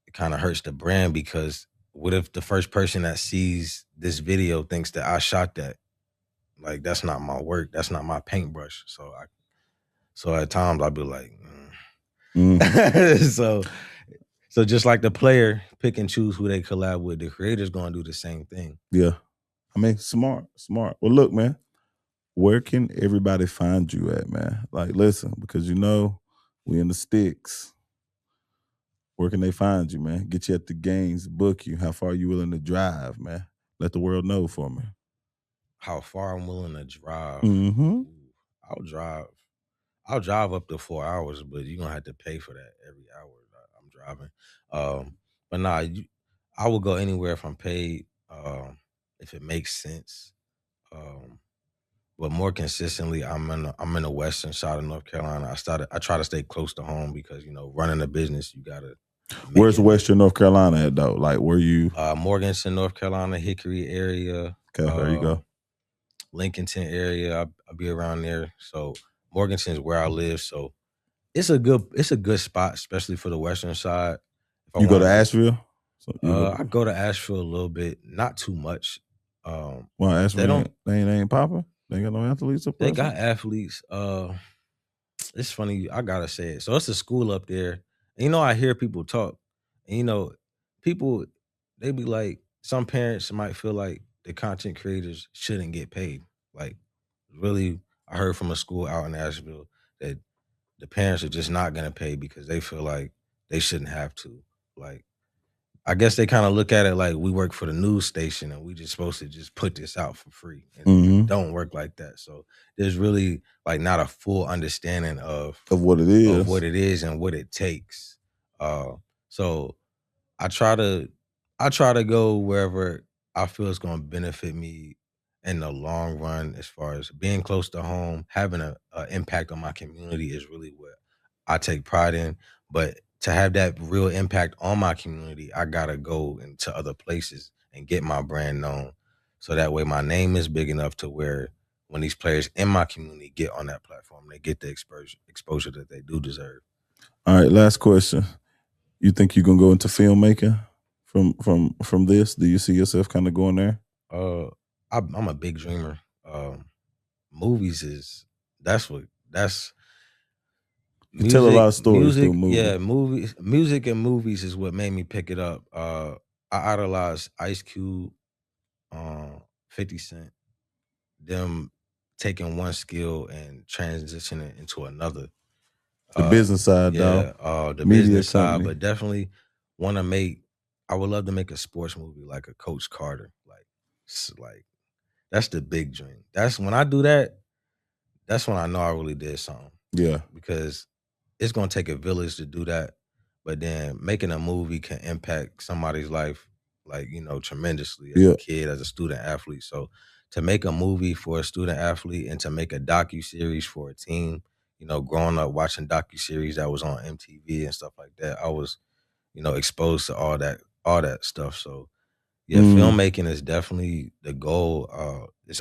[SPEAKER 2] it kind of hurts the brand because what if the first person that sees this video thinks that I shot that? Like, that's not my work. That's not my paintbrush. So at times I'll be like, So just like the player pick and choose who they collab with, the creator's gonna do the same thing.
[SPEAKER 1] Yeah. I mean, smart. Well, look, man, where can everybody find you at, man? Like, listen, because you know we in the sticks. Where can they find you, man? Get you at the games, book you. How far are you willing to drive, man? Let the world know for me.
[SPEAKER 2] How far I'm willing to drive?
[SPEAKER 1] Mm-hmm.
[SPEAKER 2] I'll drive up to 4 hours, but you're gonna have to pay for that every hour I'm driving. But nah, I will go anywhere if I'm paid, if it makes sense. But more consistently, I'm in the western side of North Carolina. I try to stay close to home because, you know, running a business, you gotta.
[SPEAKER 1] Where's western North Carolina at though? Like, where you?
[SPEAKER 2] Morganton, North Carolina, Hickory area.
[SPEAKER 1] Okay, there you go.
[SPEAKER 2] Lincolnton area. I'll be around there. So Morganton is where I live. So it's a good spot, especially for the western side.
[SPEAKER 1] You go to Asheville?
[SPEAKER 2] I go to Asheville a little bit, not too much.
[SPEAKER 1] Well, Asheville they ain't popping. They ain't got no athletes up there.
[SPEAKER 2] They got athletes. It's funny, I gotta say it. So it's a school up there. And, you know, I hear people talk. And, you know, people, they be like, some parents might feel like the content creators shouldn't get paid. Like, really, I heard from a school out in Asheville that the parents are just not gonna pay because they feel like they shouldn't have to. Like, I guess they kind of look at it like we work for the news station and we just supposed to just put this out for free. And it don't work like that. So there's really like not a full understanding of
[SPEAKER 1] what it is,
[SPEAKER 2] and what it takes. So I try to go wherever I feel it's going to benefit me in the long run. As far as being close to home, having an impact on my community is really what I take pride in. But to have that real impact on my community, I gotta go into other places and get my brand known. So that way my name is big enough to where when these players in my community get on that platform, they get the exposure that they do deserve.
[SPEAKER 1] All right, last question. You think you're gonna go into filmmaking from this? Do you see yourself kind of going there?
[SPEAKER 2] I'm a big dreamer. Movies is that's
[SPEAKER 1] you tell a lot of stories
[SPEAKER 2] music,
[SPEAKER 1] through movies.
[SPEAKER 2] yeah, music and movies is what made me pick it up. I idolized Ice Cube, 50 Cent, them taking one skill and transitioning into another.
[SPEAKER 1] The business side, dog.
[SPEAKER 2] The
[SPEAKER 1] Media
[SPEAKER 2] business
[SPEAKER 1] company.
[SPEAKER 2] side, but definitely want to make. I would love to make a sports movie like a Coach Carter, like that's the big dream. That's when I do that. That's when I know I really did something.
[SPEAKER 1] Yeah,
[SPEAKER 2] because it's gonna take a village to do that. But then making a movie can impact somebody's life, like, tremendously as a kid, as a student athlete. So to make a movie for a student athlete and to make a docu-series for a team, growing up watching docu-series that was on MTV and stuff like that, I was, exposed to all that stuff. So yeah, filmmaking is definitely the goal.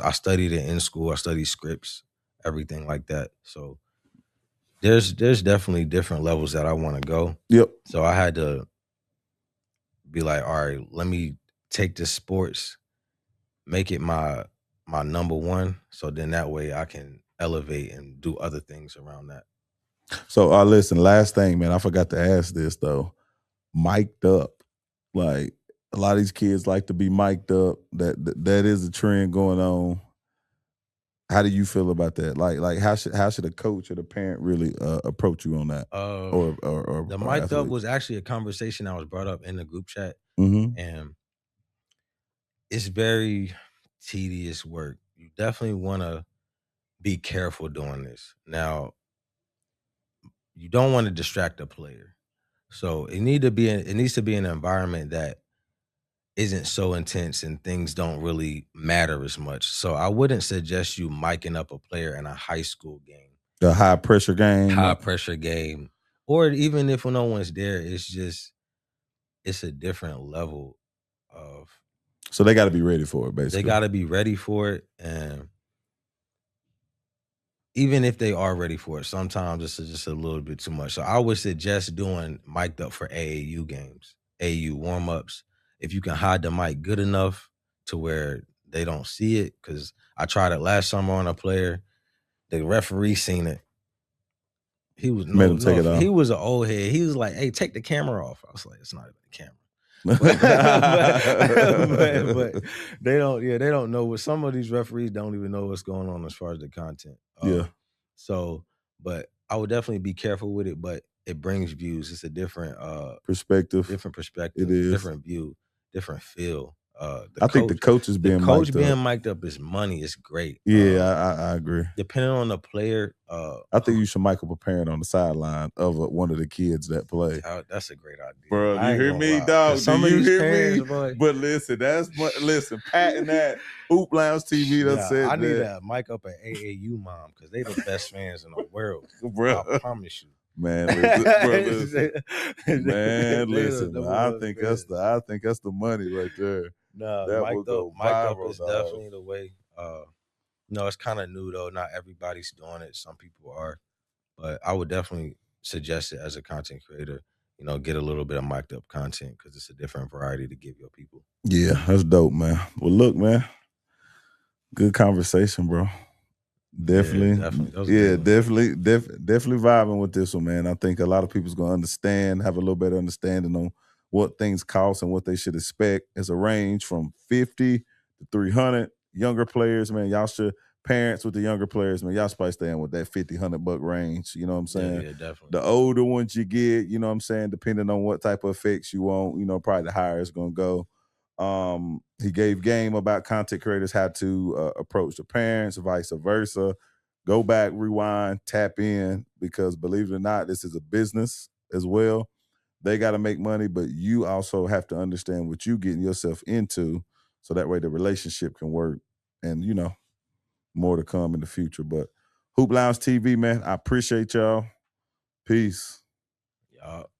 [SPEAKER 2] I studied it in school. I studied scripts, everything like that. So there's definitely different levels that I want to go.
[SPEAKER 1] Yep.
[SPEAKER 2] So I had to be like, all right, let me take this sports, make it my number one. So then that way I can elevate and do other things around that.
[SPEAKER 1] So listen, last thing, man, I forgot to ask this though. Mic'd up. Like a lot of these kids like to be mic'd up. That is a trend going on. How do you feel about that? Like how should a coach or the parent really approach you on that? Or
[SPEAKER 2] the mic'd up was actually a conversation that was brought up in the group chat, and it's very tedious work. You definitely want to be careful doing this. Now, you don't want to distract the player, so it needs to be an environment that isn't so intense and things don't really matter as much. So I wouldn't suggest you micing up a player in a high school game.
[SPEAKER 1] The high pressure
[SPEAKER 2] game. Or even if no one's there, it's a different level of.
[SPEAKER 1] So they got to be ready for it, basically.
[SPEAKER 2] They got to be ready for it. And even if they are ready for it, sometimes it's just a little bit too much. So I would suggest doing mic'd up for AAU games, AAU warm-ups. If you can hide the mic good enough to where they don't see it, because I tried it last summer on a player. The referee seen it. He was
[SPEAKER 1] made him take it off.
[SPEAKER 2] He was an old head. He was like, "Hey, take the camera off." I was like, "It's not even the camera." but they don't. Yeah, they don't know what. Some of these referees don't even know what's going on as far as the content. So, but I would definitely be careful with it. But it brings views. It's a different
[SPEAKER 1] perspective.
[SPEAKER 2] It
[SPEAKER 1] is
[SPEAKER 2] different view, different feel.
[SPEAKER 1] I think the coach is being
[SPEAKER 2] mic'd up is money. It's great.
[SPEAKER 1] Yeah, I agree.
[SPEAKER 2] Depending on the player,
[SPEAKER 1] I think you should mic up a parent on the sideline of one of the kids that play.
[SPEAKER 2] That's a great idea,
[SPEAKER 1] bro. You hear me, dog? Do you hear me?
[SPEAKER 2] Boy,
[SPEAKER 1] but listen, patting that Hoop Lounge TV. That's it.
[SPEAKER 2] I need to mic up an AAU mom because they the best fans in the world, bro. I promise you.
[SPEAKER 1] Man, listen, man. I think that's the money right there.
[SPEAKER 2] No, mic up is definitely the way. It's kind of new though. Not everybody's doing it. Some people are, but I would definitely suggest it as a content creator. Get a little bit of mic'd up content because it's a different variety to give your people.
[SPEAKER 1] Yeah, that's dope, man. Well, look, man, good conversation, bro. Definitely, definitely vibing with this one, man. I think a lot of people's gonna have a little better understanding on what things cost and what they should expect. It's a range from 50 to 300. Younger players, man, parents with the younger players, man, y'all probably staying with that $50-$100 range. You know what I'm saying?
[SPEAKER 2] Yeah, definitely.
[SPEAKER 1] The older ones you get, you know what I'm saying, depending on what type of effects you want, probably the higher it's gonna go. He gave game about content creators how to approach the parents, vice versa. Go back, rewind, tap in, because believe it or not, this is a business as well. They got to make money, but you also have to understand what you're getting yourself into, so that way the relationship can work. And more to come in the future. But Hoop Lounge TV, man, I appreciate y'all. Peace.
[SPEAKER 2] Y'all.